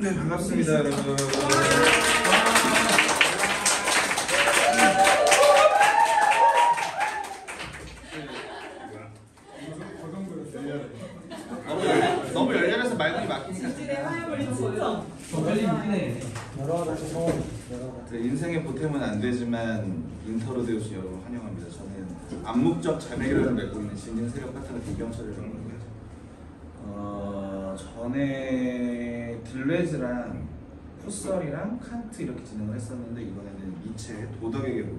네, 반갑습니다, 여러분. 너무 열렬해서 말문이 막히니까. 인생의 보탬은 안 되지만 인터로드 오신 여러분 환영합니다. 저는 암묵적 자매결을 맺고 있는 신진 세력 파트너 김경철이라고 합니다. 전에 들레즈랑 푸설이랑 칸트 이렇게 진행을 했었는데 이번에는 니체 도덕의 계보로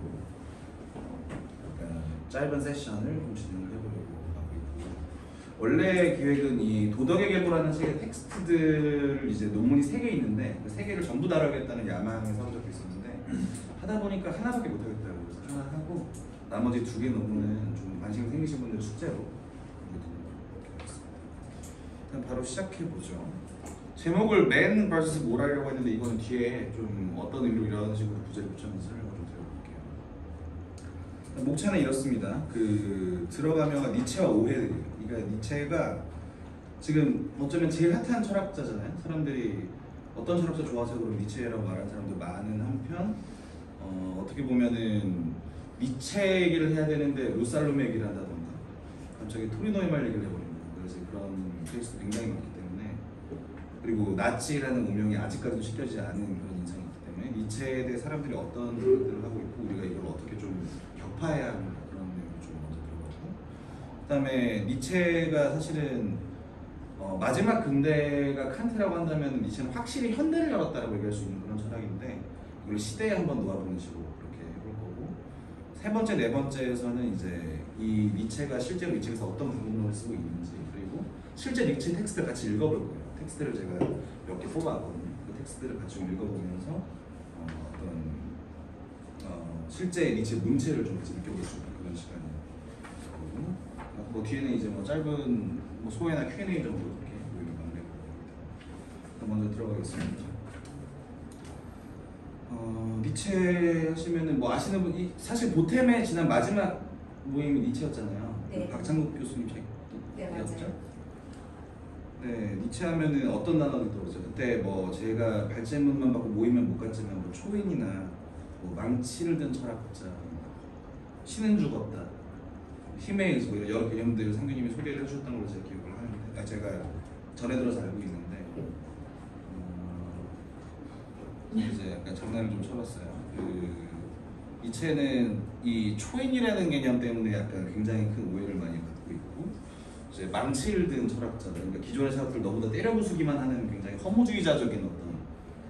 짧은 세션을 좀 진행을 해보려고 하고 있고, 원래 계획은 이 도덕의 계보라는 책의 텍스트들 이제 논문이 3개 있는데 그 3개를 전부 다루겠다는 야망이 사로잡혀 있었는데 하다 보니까 하나밖에 못하겠다고 해서 하나 하고 나머지 2개 논문은 좀 관심 생기신 분들 숙제로 일단 바로 시작해보죠. 제목을 Man vs. 뭐라고 했는데 이거는 뒤에 좀 어떤 의미로 이런 식으로 부제를 붙였는지 설명을 좀 드려볼게요. 목차는 이렇습니다. 들어가면 니체와 오해들이에요. 그러니까 니체가 지금 어쩌면 제일 핫한 철학자잖아요. 사람들이 어떤 철학자 좋아하세요? 그럼 니체라고 말하는 사람도 많은 한편 어떻게 보면은 니체 얘기를 해야 되는데 루살롬의 얘기를 한다던가 갑자기 토리노이말 얘기를 해버립니다. 그래서 그런 케이스도 굉장히 많기 때문에, 그리고 나치라는 운명이 아직까지도 씻겨지지 않은 그런 인상이 있기 때문에 니체에 대해 사람들이 어떤 생각들을 하고 있고 우리가 이걸 어떻게 좀 격파해야 하는가 그런 내용을 좀 먼저 들어가고, 그 다음에 니체가 사실은 마지막 근대가 칸트라고 한다면 니체는 확실히 현대를 열었다라고 얘기할 수 있는 그런 철학인데 이걸 시대에 한번 놓아보는 식으로 그렇게 해볼 거고, 3번째, 4번째에서는 이제 이 니체가 실제로 이 책에서 어떤 부분을 쓰고 있는지, 그리고 실제 니체 텍스트를 같이 읽어볼 거예요. 텍스트를 제가 몇 개 뽑아왔거든요. 그 텍스트를 같이 읽어보면서 실제 니체 문체를 좀 같이 느껴볼 수 있는 그런 시간이에요. 뭐 뒤에는 이제 뭐 짧은 뭐 소회나 Q&A 정도 이렇게 마무리해볼 겁니다. 먼저 들어가겠습니다. 니체 하시면은 뭐 아시는 분, 사실 보템의 지난 마지막 모임이 니체였잖아요. 네. 박창국 교수님 책이었죠? 네, 맞아요. 네, 니체 하면은 어떤 단어가 떠오르죠? 그때 뭐 제가 발제문만 받고 모이면 못 갔지만 뭐 초인이나 뭐 망치를 든 철학자, 신은 죽었다, 힘에 의해서 뭐 여러 개념들을 상규님이 소개를 해주셨던 걸로 제가 기억을 하는데, 제가 전에 들어서 알고 있는데 이제 약간 장난을 좀 쳐봤어요. 니체는 이 초인이라는 개념 때문에 약간 굉장히 큰 오해를 많이 갖고 있고, 이제 망치를 든 철학자들, 그러니까 기존의 철학들을 너무나 때려부수기만 하는 굉장히 허무주의자적인 어떤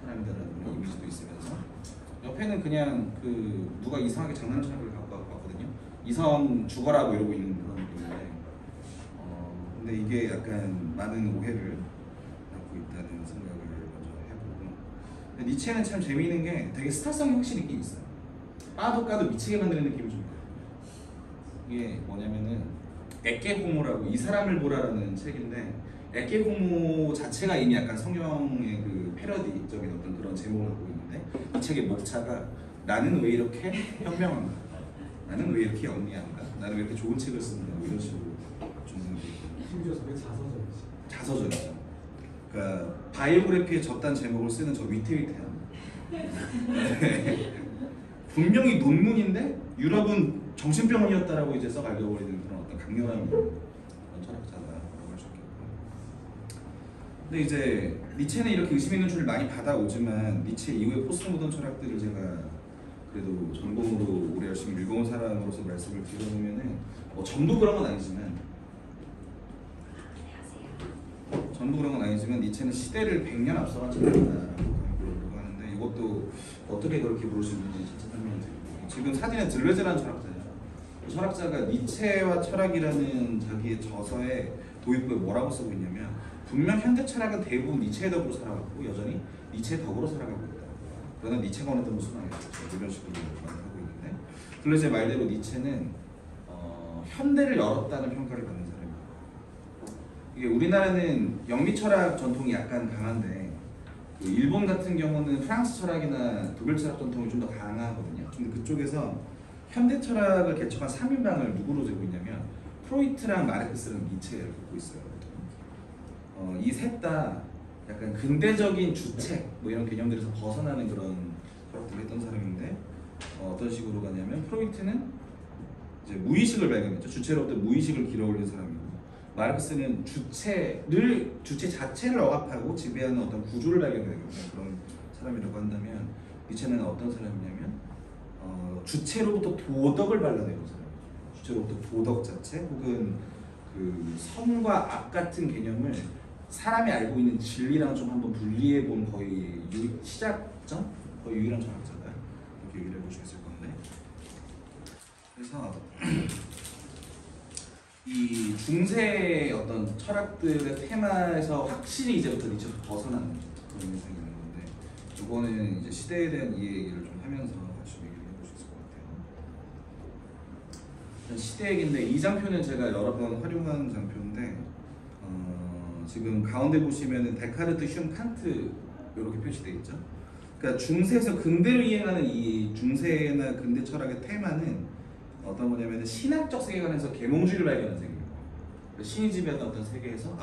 사람이라는 이미지도 있으면서, 옆에는 그냥 누가 이상하게 장난 철학을 갖고 왔거든요. 이성 죽어라고 이러고 있는 그런 느낌인데, 근데 이게 약간 많은 오해를 갖고 있다는 생각을 먼저 해보고, 근데 니체는 참 재미있는 게 되게 스타성이 확실히 있긴 있어요. 빠도 까도 미치게 만드는 느낌이 좀 있어요. 이게 뭐냐면은 에케호모라고, 이 사람을 보라라는 책인데, 에케호모 자체가 이미 약간 성경의 패러디적인 어떤 그런 제목을 갖고 있는데, 이 책의 목차가 나는 왜 이렇게 현명한가, 나는 왜 이렇게 영리한가, 나는 왜 이렇게 좋은 책을 쓰는가, 뭐 이런 식으로 좀 심지어 되게 자서적이죠. 그러니까 바이오그래피의 저딴 제목을 쓰는 저 위태위태함. 분명히 논문인데 유럽은 정신병원이었다라고 이제 썩 알려버리는 그런 어떤 강렬한 그런 철학자다라고 할 수 있겠고, 근데 이제 니체는 이렇게 의심 있는 줄을 많이 받아오지만 니체 이후의 포스트 모던 철학들을 제가 그래도 전공으로 오래 열심히 읽어온 사람으로서 말씀을 드려보면은 전부 그런 건 아니지만 니체는 시대를 100년 앞서간 철학이다라고 하는데, 이것도 어떻게 그렇게 부를 수 있는지 진짜 설명을 드리고, 지금 사진에 들레즈라는 철학자예요. 그 철학자가 니체와 철학이라는 자기의 저서에 도입부에 뭐라고 쓰고 있냐면, 분명 현대 철학은 대부분 니체의 덕으로 살아갔고 여전히 니체의 덕으로 살아가고 있다. 그러나 니체가 원했던 모습은 아니었죠. 이런 식으로 말하고 있는데, 들레즈의 말대로 니체는 현대를 열었다는 평가를 받는 사람입니다. 이게 우리나라는 영미 철학 전통이 약간 강한데, 일본 같은 경우는 프랑스 철학이나 독일 철학 전통이 좀 더 강하거든요. 근데 그쪽에서 현대 철학을 개척한 3인방을 누구로 재고 있냐면 프로이트랑 마르크스랑 니체를 갖고 있어요. 이 셋 다 약간 근대적인 주체 뭐 이런 개념들에서 벗어나는 그런 철학들을 했던 사람인데 어떤 식으로 가냐면 프로이트는 이제 무의식을 발견했죠. 주체로부터 무의식을 길어올린 사람이고 마르크스는 주체 자체를 억압하고 지배하는 어떤 구조를 발견하는 그런 사람이라고 한다면 니체는 어떤 사람이냐면 주체로부터 도덕을 발견해온 사람. 주체로부터 도덕 자체 혹은 그 선과 악 같은 개념을 사람이 알고 있는 진리랑 좀 한번 분리해 본 거의 시작점? 거의 유일한 철학자다 이렇게 얘기를 해볼 수 있을 건데 그래서 이 중세의 어떤 철학들의 테마에서 확실히 이제부터 니체로 벗어나는 그런 현상이 있는 건데 이거는 이제 시대에 대한 이 얘기를 좀 하면서 같이 얘기를 해볼 수 있을 것 같아요. 시대 얘기인데 이 장표는 제가 여러 번 활용한 장표인데 지금 가운데 보시면은 데카르트, 흉, 칸트 이렇게 표시되어 있죠. 그러니까 중세에서 근대로 이행하는 이 중세나 근대 철학의 테마는 어떤 거냐면 신학적 세계관에서 계몽주의를 발견한 세계예요. 신이 지배하던 어떤 세계에서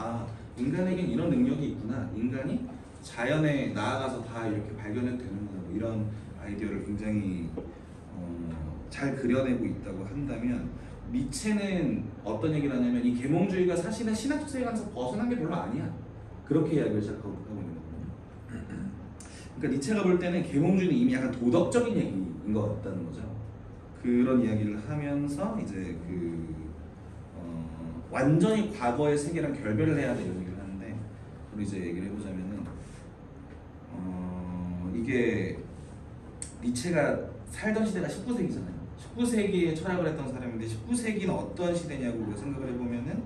인간에겐 이런 능력이 있구나. 인간이 자연에 나아가서 다 이렇게 발견해도 되는구나. 뭐 이런 아이디어를 굉장히 잘 그려내고 있다고 한다면 니체는 어떤 얘기를 하냐면 이 계몽주의가 사실은 신학적 세계관에서 벗어난 게 별로 아니야. 그렇게 이야기를 시작하고 있는 거거든요. 그러니까 니체가 볼 때는 계몽주의는 이미 약간 도덕적인 얘기인 것 같다는 거죠. 그런 이야기를 하면서 이제 완전히 과거의 세계랑 결별을 해야 돼 이런 얘기를 하는데 우리 이제 얘기를 해보자면은 이게 니체가 살던 시대가 19세기잖아요. 19세기에 철학을 했던 사람인데 19세기는 어떤 시대냐고 우리가 생각을 해보면은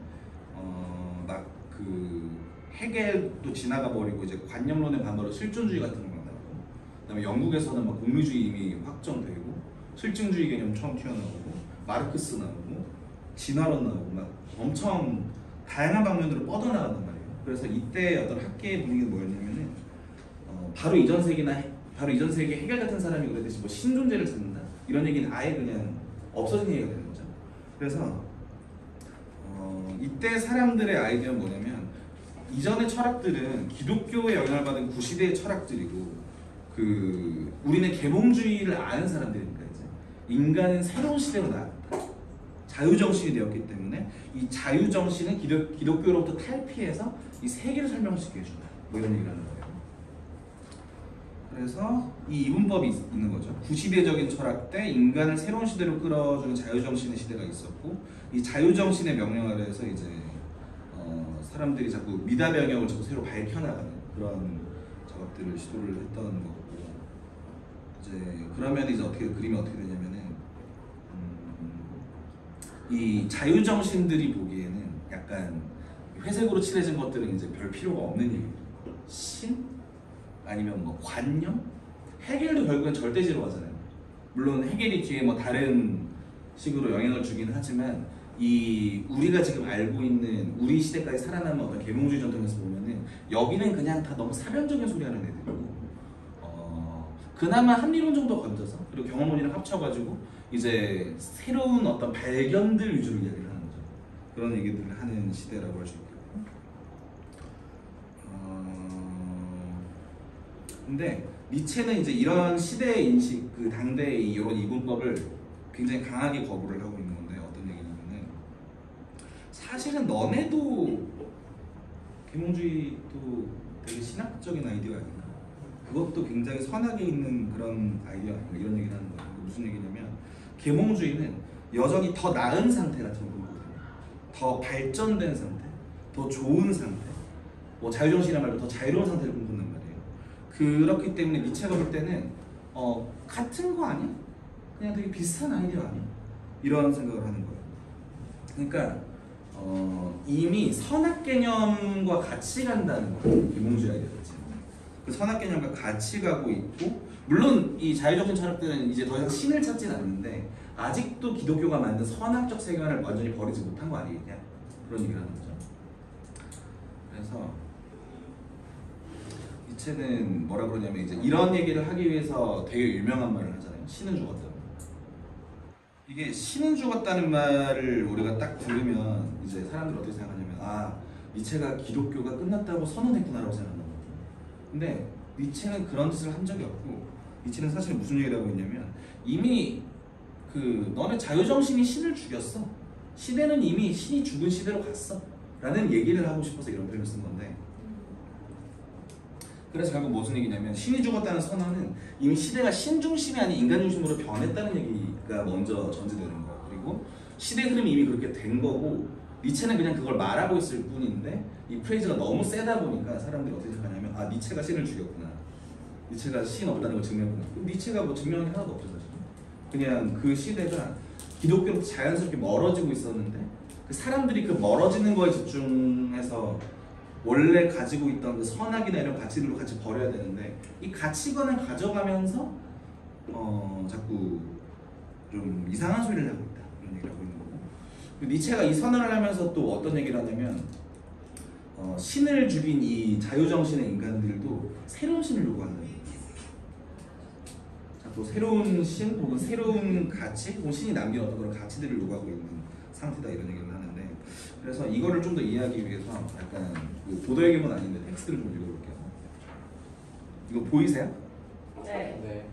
막 그 헤겔도 지나가 버리고 이제 관념론의 반발로 실존주의 같은 거 나오고 그다음에 영국에서는 막 공리주의 이미 확정되고 실증주의 개념 처음 튀어나오고 마르크스 나오고 진화론 나오고 막 엄청 다양한 방면으로 뻗어나간단 말이에요. 그래서 이때 어떤 학계의 분위기는 뭐였냐면은 바로 이전 세기에 헤겔 같은 사람이 그랬듯이 뭐 신존재를 찾는다 이런 얘기는 아예 그냥 없어진 얘기가 되는 거죠. 그래서 이때 사람들의 아이디어는 뭐냐면 이전의 철학들은 기독교의 영향을 받은 구시대의 철학들이고 우리는 계몽주의를 아는 사람들이니까 이제 인간은 새로운 시대로 나아간다. 자유정신이 되었기 때문에 이 자유정신은 기독교로부터 탈피해서 이 세계를 설명할 수 있게 해준다. 뭐 이런 얘기를 하는 거예요. 그래서 이 이분법이 있는 거죠. 구시대적인 철학 때 인간을 새로운 시대로 끌어주는 자유정신의 시대가 있었고 이 자유정신의 명령 아래에서 이제 사람들이 자꾸 미다병역을 자꾸 새로 밝혀나가는 그런 작업들을 시도를 했던 거고 이제 그러면 이제 그림이 어떻게 되냐면은 이 자유정신들이 보기에는 약간 회색으로 칠해진 것들은 이제 별 필요가 없는 얘기예요. 신? 아니면 뭐 관념? 헤겔도 결국엔 절대지로 하잖아요. 물론 헤겔이 뒤에 뭐 다른 식으로 영향을 주긴 하지만 이 우리가 지금 알고 있는 우리 시대까지 살아남은 어떤 계몽주의 전통에서 보면은 여기는 그냥 다 너무 사변적인 소리 하는 애들이고 그나마 합리론 정도 건져서 그리고 경험론이랑 합쳐가지고 이제 새로운 어떤 발견들 위주로 이야기를 하는 거죠. 그런 얘기들을 하는 시대라고 할 수 있겠고 근데 니체는 이제 이런 시대의 인식, 당대의 이런 이분법을 굉장히 강하게 거부를 하고 있는 건데 어떤 얘기냐면은 사실은 너네도 계몽주의도 되게 신학적인 아이디어 아닌가? 그것도 굉장히 선하게 있는 그런 아이디어 아닌가? 이런 얘기를 하는 거예요. 무슨 얘기냐면 계몽주의는 여전히 더 나은 상태 같은 걸 보거든요. 더 발전된 상태, 더 좋은 상태, 뭐 자유정신이란 말로 더 자유로운 상태를 꿈꾼단 말이에요. 그렇기 때문에 니체가 볼 때는 같은 거 아니야? 그냥 되게 비슷한 아이디어 아니야? 이런 생각을 하는 거예요. 그러니까 이미 선악 개념과 같이 간다는 거예요. 계몽주의 아이디어 자체는. 그 선악 개념과 같이 가고 있고 물론 이 자유정신 철학들은 이제 더 이상 신을 찾진 않는데 아직도 기독교가 만든 선악적 세계관을 완전히 버리지 못한 거 아니겠냐? 그런 얘기를 하는 거죠. 그래서 니체는 뭐라 그러냐면 이제 이런 얘기를 하기 위해서 되게 유명한 말을 하잖아요. 신은 죽었다. 이게 신은 죽었다는 말을 우리가 딱 들으면 이제 사람들이 어떻게 생각하냐면 니체가 기독교가 끝났다고 선언했구나라고 생각한단 말이에요. 근데 니체는 그런 짓을 한 적이 없고, 니체는 사실 무슨 얘기를 하고 있냐면, 이미 그 너네 자유정신이 신을 죽였어. 시대는 이미 신이 죽은 시대로 갔어 라는 얘기를 하고 싶어서 이런 표현을 쓴 건데, 그래서 결국 무슨 얘기냐면, 신이 죽었다는 선언은 이미 시대가 신중심이 아닌 인간중심으로 변했다는 얘기가 먼저 전제되는 거예요. 그리고 시대 흐름이 이미 그렇게 된 거고, 니체는 그냥 그걸 말하고 있을 뿐인데, 이 프레이즈가 너무 세다 보니까 사람들이 어떻게 생각하냐면, 아, 니체가 신을 죽였구나, 니체가 신 없다는 걸 증명했구나. 니체가 뭐 증명한 게 하나도 없죠 사실. 그냥 그 시대가 기독교로부터 자연스럽게 멀어지고 있었는데, 그 사람들이 그 멀어지는 거에 집중해서 원래 가지고 있던 그 선악이나 이런 가치들로 같이 버려야 되는데, 이 가치관을 가져가면서 자꾸 좀 이상한 소리를 하고 있다, 이런 얘기를 하고 있는 거고. 니체가 이 선언을 하면서 또 어떤 얘기를 하냐면, 신을 죽인 이 자유정신의 인간들도 새로운 신을 요구한다. 자꾸 새로운 신 혹은 새로운 가치 혹은 신이 남긴 어떤 그런 가치들을 요구하고 있는 상태다, 이런 얘기를 하는데, 그래서 이거를 좀 더 이해하기 위해서 약간 도덕의 기본 아닌데 텍스트를 좀 읽어볼게요. 이거 보이세요? 네.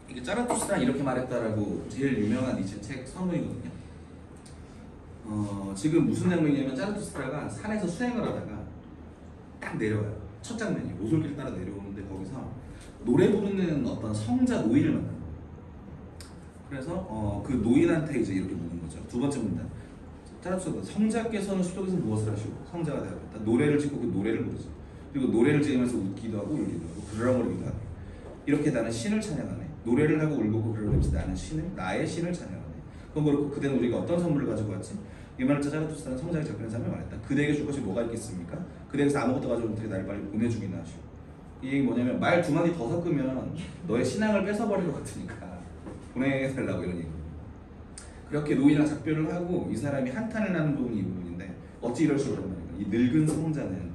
이게 짜라투스트라 이렇게 말했다라고 제일 유명한 니체 책 서문이거든요. 지금 무슨 장면이냐면, 짜라투스트라가 산에서 수행을 하다가 딱 내려와요. 첫 장면이 오솔길 따라 내려오는데, 거기서 노래 부르는 어떤 성자 노인을 만나요. 그래서 그 노인한테 이제 이렇게 묻는 거죠. 두 번째 문단. 짜라투스트라가 성자께서는 숲속에서 무엇을 하시고, 성자가 대답했다. 노래를 짓고 그 노래를 부르죠. 그리고 노래를 지으면서 웃기도 하고 울기도 하고 그러므리기도 하고, 이렇게 나는 신을 찬양하네. 노래를 하고 울고 그러면서 나는 신을, 나의 신을 찬양하네. 그건 그렇고 그대는 우리가 어떤 선물을 가지고 왔지? 이 말을 짜라투스트라는 성자에 접근한 사람이 말했다. 그대에게 줄 것이 뭐가 있겠습니까? 그대에게서 아무것도 가져오지 못하게 나를 빨리 보내주기나 하시오. 이 얘기 뭐냐면, 말 두 마디 더 섞으면 너의 신앙을 뺏어버릴 것 같으니까 보내달라고, 이런 얘기. 그렇게 노인이랑 작별을 하고 이 사람이 한탄을 하는 부분이 이 부분인데, 어찌 이럴 수 없단 말이야. 이 늙은 성자는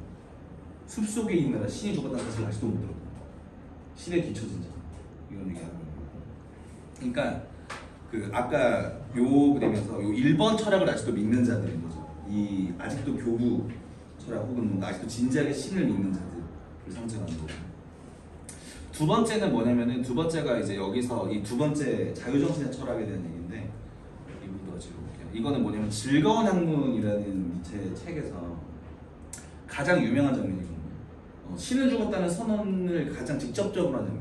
숲속에 있느라 신이 죽었다는 사실을 아직도 못 들었다. 신에 뒤처진 자, 이런 얘기하는 거예요. 그러니까 그 아까 요 그림에서 요 1번 철학을 아직도 믿는 자들인 거죠. 이 아직도 교부 철학 혹은 뭔가 아직도 진지하게 신을 믿는 자들을 상징하는 거고, 두 번째는 뭐냐면은, 두 번째가 이제 여기서 이 두 번째 자유정신의 철학에 대한 얘기인데, 이 부분도 읽어볼게요. 이거는 뭐냐면, 즐거운 학문이라는 니체 책에서 가장 유명한 장면이거든요. 신을 죽었다는 선언을 가장 직접적으로 하는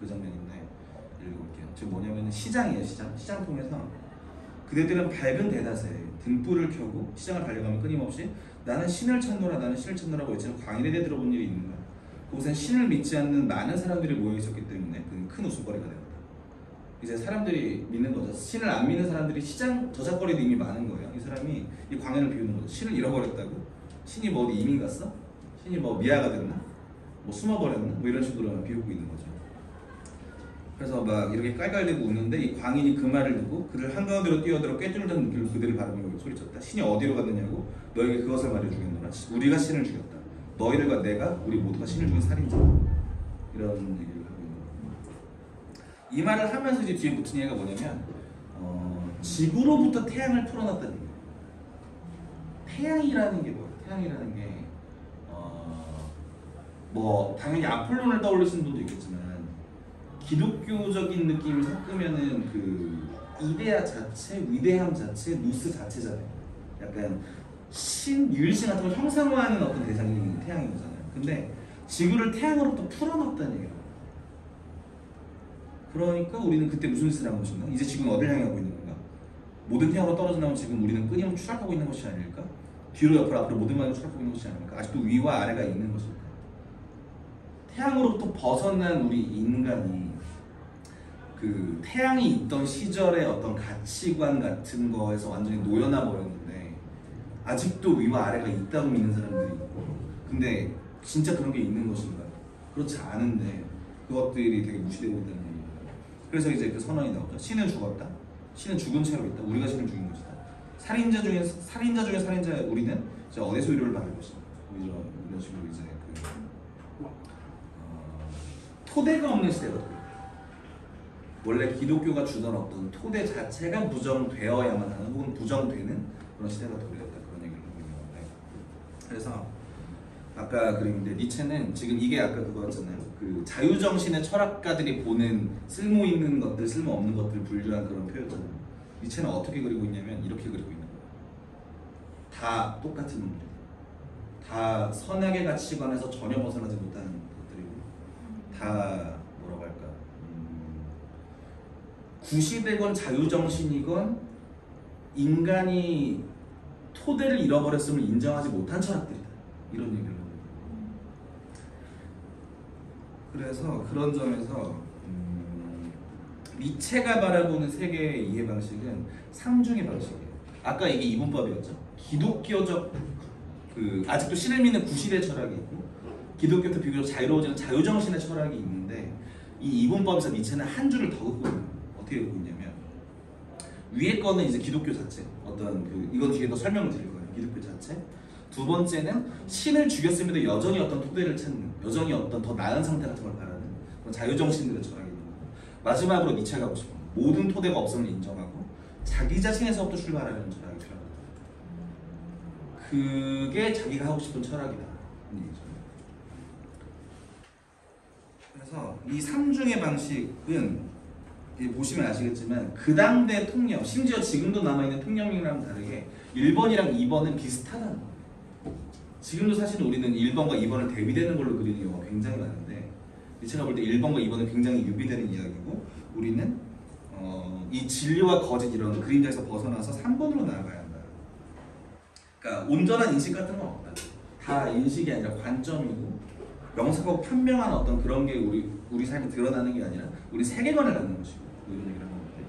그 장면인데, 읽어볼게요. 지금 뭐냐면 시장이에요. 시장 통해서 그대들은 밝은 대낮에 등불을 켜고 시장을 달려가면 끊임없이 나는 신을 찾노라, 나는 신을 찾노라고 외치는 광일에 들어본 일이 있는가. 그곳엔 신을 믿지 않는 많은 사람들이 모여 있었기 때문에 그는 큰 웃음거리가 되었다. 이제 사람들이 믿는 거죠. 신을 안 믿는 사람들이 시장 저작거리도 이미 많은 거예요. 이 사람이 이 광야를 비우는 거죠. 신을 잃어버렸다고? 신이 뭐 어디 이민 갔어? 신이 뭐 미아가 됐나? 뭐 숨어버렸나? 뭐 이런 식으로 비웃고 있는 거죠. 그래서 막 이렇게 깔깔대고 웃는데, 이 광인이 그 말을 듣고 그를 한가운데로 뛰어들어 꿰뚫는 눈길로 그들을 바라보며 소리쳤다. 신이 어디로 갔느냐고? 너에게 그것을 말해주겠노라. 우리가 신을 죽였다. 너희들과 내가, 우리 모두가 신을 죽인 살인자. 이런 얘기를 하고 있는 거예요. 이 말을 하면서 이제 뒤에 붙은 얘기가 뭐냐면, 지구로부터 태양을 풀어놨다는 얘기예요. 태양이라는 게 뭐예요? 태양이라는 게 뭐 당연히 아폴론을 떠올리시는 분도 있겠지만, 기독교적인 느낌을 섞으면은 그 이데아 자체, 위대함 자체, 누스 자체잖아요. 약간 신, 유일신 같은 걸 형상화하는 어떤 대상이 태양인 거잖아요. 근데 지구를 태양으로부터 풀어놨다는 얘기예요. 그러니까 우리는 그때 무슨 짓을 한 것인가? 이제 지구는 어딜 향해 가고 있는 건가? 모든 태양으로 떨어져 나온 지금 우리는 끊임없이 추락하고 있는 것이 아닐까? 뒤로 옆으로 앞으로 모든 방향으로 추락하고 있는 것이 아닐까? 아직도 위와 아래가 있는 것일까? 태양으로부터 벗어난 우리 인간이 그 태양이 있던 시절의 어떤 가치관 같은 거에서 완전히 놓여나 버렸는데, 아직도 위와 아래가 있다고 믿는 사람들이 있고, 근데 진짜 그런 게 있는 것인가? 그렇지 않은데 그것들이 되게 무시되고 있다는 얘기예요. 그래서 이제 그 선언이 나오죠. 신은 죽었다. 신은 죽은 채로 있다. 우리가 신을 죽인 것이다. 살인자 중에 살인자 우리는 이제 어디서 위로를 받을 것이다. 이런 식으로 이제 토대가 없는 시대가 돼요. 원래 기독교가 주던 어떤 토대 자체가 부정되어야만 하는 혹은 부정되는 그런 시대가 도래했다, 그런 얘기를 하고 있는 건데, 그래서 아까 그림인데 니체는 지금 이게 아까 그거였잖아요. 그 자유정신의 철학가들이 보는 쓸모 있는 것들, 쓸모 없는 것들을 분류한 그런 표였잖아요. 니체는 어떻게 그리고 있냐면 이렇게 그리고 있는 거예요. 다 똑같은 놈들, 다 선악의 가치관에서 전혀 벗어나지 못하는 것들이고, 다 뭐라고 할까, 구시되건 자유정신이건 인간이 토대를 잃어버렸음을 인정하지 못한 철학들이다, 이런 얘기를 합니다. 그래서 그런 점에서 니체가 바라보는 세계의 이해 방식은 상중의 방식이에요. 아까 이게 이분법이었죠. 기독교적 그 아직도 신을 믿는 구시대 철학이 있고, 기독교도 비교적 자유로워지는 자유정신의 철학이 있는데, 이 이분법에서 니체는 한 줄을 더 긋고 있는 거예요. 어떻게 긋고 있냐면, 위에 거는 이제 기독교 자체, 어떤 그 이건 뒤에 더 설명을 드릴 거예요. 기독교 자체. 두 번째는 신을 죽였음에도 여전히 어떤 토대를 찾는, 여전히 어떤 더 나은 상태 같은 걸 바라는 그런 자유정신들의 철학이 있는 거고, 마지막으로 니체가 하고 싶은 모든 토대가 없음을 인정하고 자기 자신에서부터 출발하는 철학이 필요하다. 그게 자기가 하고 싶은 철학이다, 이 얘기죠. 그래서 이 삼중의 방식은 보시면 아시겠지만 그 당대 통념, 심지어 지금도 남아있는 통념이랑 다르게 1번이랑 2번은 비슷하다는 거예요. 지금도 사실 우리는 1번과 2번을 대비되는 걸로 그리는 경우가 굉장히 많은데, 니체가 볼 때 1번과 2번은 굉장히 유비되는 이야기고, 우리는 이 진리와 거짓 이런 그림자에서 벗어나서 3번으로 나아가야 한다. 그러니까 온전한 인식 같은 건 없다. 다 인식이 아니라 관점이고, 명석하고 편명한 어떤 그런 게 우리 삶에 드러나는 게 아니라 우리 세계관을 갖는 것이고, 이런 얘기를 하는 건데,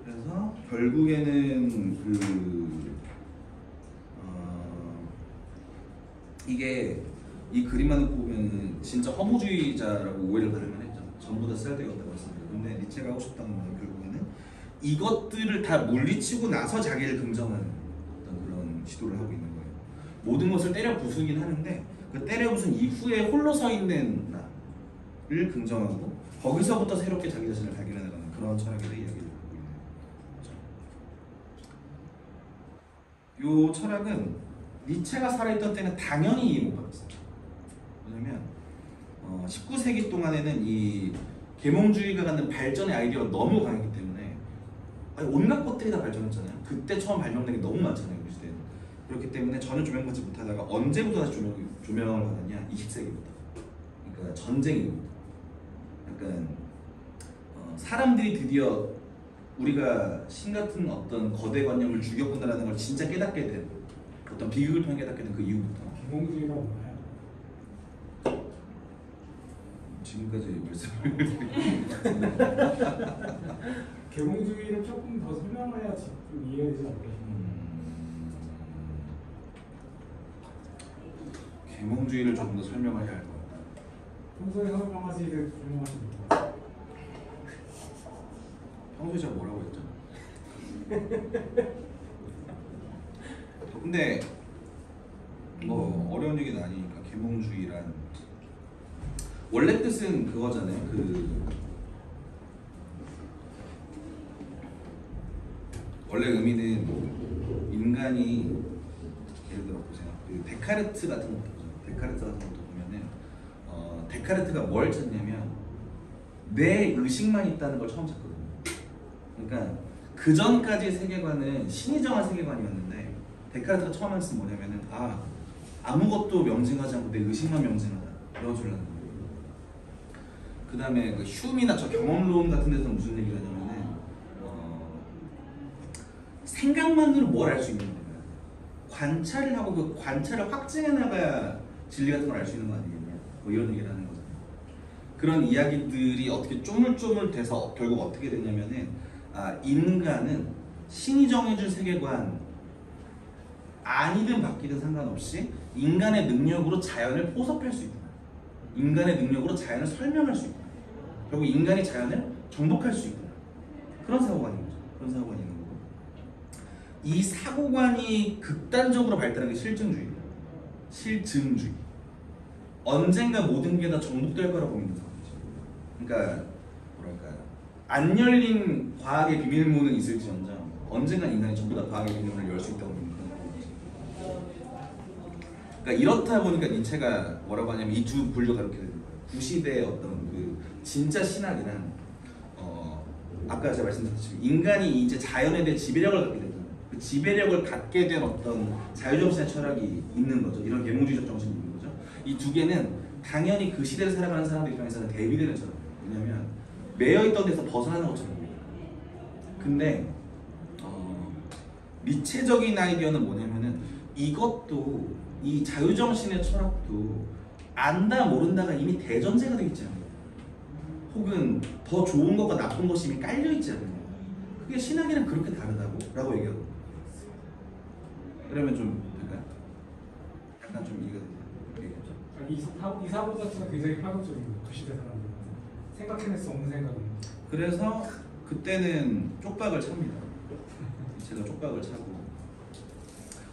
그래서 결국에는 이게 이 그림만 놓고 보면 진짜 허무주의자라고 오해를 받을 만했죠. 전부 다 쓸데없다고 했습니다. 근데 니체가 하고 싶다는 건 결국에는 이것들을 다 물리치고 나서 자기를 긍정하는 어떤 그런 시도를 하고 있는 거예요. 모든 것을 때려 부수긴 하는데, 그 때려 부순 이후에 홀로 서 있는 나를 긍정하고 거기서부터 새롭게 자기 자신을 발견해 나가는 그런 철학에 대해 이야기를 하고 있는 거죠. 이 철학은 니체가 살아있던 때는 당연히 이해 못 받았어요. 왜냐면 19세기 동안에는 이 계몽주의가 갖는 발전의 아이디어가 너무 강했기 때문에, 온갖 것들이 다 발전했잖아요. 그때 처음 발명된 게 너무 많잖아요, 그 시대는. 그렇기 때문에 전혀 조명받지 못하다가 언제부터 다시 조명을 받았냐? 20세기부터. 그러니까 전쟁 이후부터. 약간 사람들이 드디어 우리가 신 같은 어떤 거대 관념을 죽였구나라는 걸 진짜 깨닫게 된, 어떤 비극을 통해 깨닫게 된 그 이후부터. 계몽주의가 뭐나요? 지금까지 말씀을 계몽주의를 조금 더 설명을 해야 좀 이해가 되지 않겠습니까? 계몽주의를 조금 더 설명을 해야 할 것 같다. 평소에 설명하시길 설명하시면 될 것 같아요. 평소에 제가 뭐라고 했죠? 근데 뭐 어려운 얘기는 아니니까, 계몽주의란 원래 뜻은 그거잖아요. 원래 의미는 인간이, 예를 들어 보세요. 그 데카르트 같은 것도 보죠. 데카르트 같은 것도 보면은 데카르트가 뭘 찾냐면 내 의식만 있다는 걸 처음 찾거든요. 그러니까 그 전까지의 세계관은 신이 정한 세계관이었는데, 데카르트가 처음 한 것은 뭐냐면은 아무것도 명징하지 않고 내 의식만 명징하다, 이런 소리를 하는 거예요. 그 다음에 그 휴미나 저 경험론 같은 데서 무슨 얘기를 하냐면은 생각만으로 뭘 알 수 있는 거예요. 관찰을 하고 그 관찰을 확증해 나가야 진리 같은 걸 알 수 있는 거 아니겠냐, 뭐 이런 얘기를 하는 거잖아요. 그런 이야기들이 어떻게 쪼물쪼물 돼서 결국 어떻게 되냐면은 인간은 신이 정해준 세계관 아니든 바뀌든 상관없이 인간의 능력으로 자연을 포섭할 수 있구나, 인간의 능력으로 자연을 설명할 수 있구나, 결국 인간이 자연을 정복할 수 있구나, 그런 사고관인 거죠. 그런 사고관이 있는 거고, 이 사고관이 극단적으로 발달한 게 실증주의예요. 실증주의. 언젠가 모든 게 다 정복될 거라고 믿는 사람이죠. 그러니까 뭐랄까, 안 열린 과학의 비밀문은 있을지언정 언젠가 인간이 전부 다 과학의 비밀문을 열 수 있다고 믿는 거죠. 그러니까 그러니까 이렇다 보니까 니체가 뭐라고 하냐면 이 두 분류가 이렇게 되는 거예요. 구시대의 어떤 그 진짜 신학이랑 아까 제가 말씀드렸듯이 인간이 이제 자연에 대해 지배력을 갖게 되잖아요. 그 지배력을 갖게 된 어떤 자유정신의 철학이 있는 거죠. 이런 계몽주의적 정신이 있는 거죠. 이 두 개는 당연히 그 시대를 살아가는 사람들 입장에서는 대비되는 철학이에요. 왜냐면 매여있던 데서 벗어나는 것처럼. 근데 니체적인 아이디어는 뭐냐면은 이것도 이 자유정신의 철학도 안다 모른다가 이미 대전제가 되어 있지 않아요. 혹은 더 좋은 것과 나쁜 것이 이미 깔려 있지 않아요. 그게 신학이랑 그렇게 다르다고? 라고 얘기하고. 그러면 좀 될까요? 약간 좀 이해가 되죠? 이 사고 자체가 굉장히 파격적인 그 시대 사람들 생각해낼 수 없는 생각은. 그래서 그때는 쪽박을 찹니다. 제가 쪽박을 차고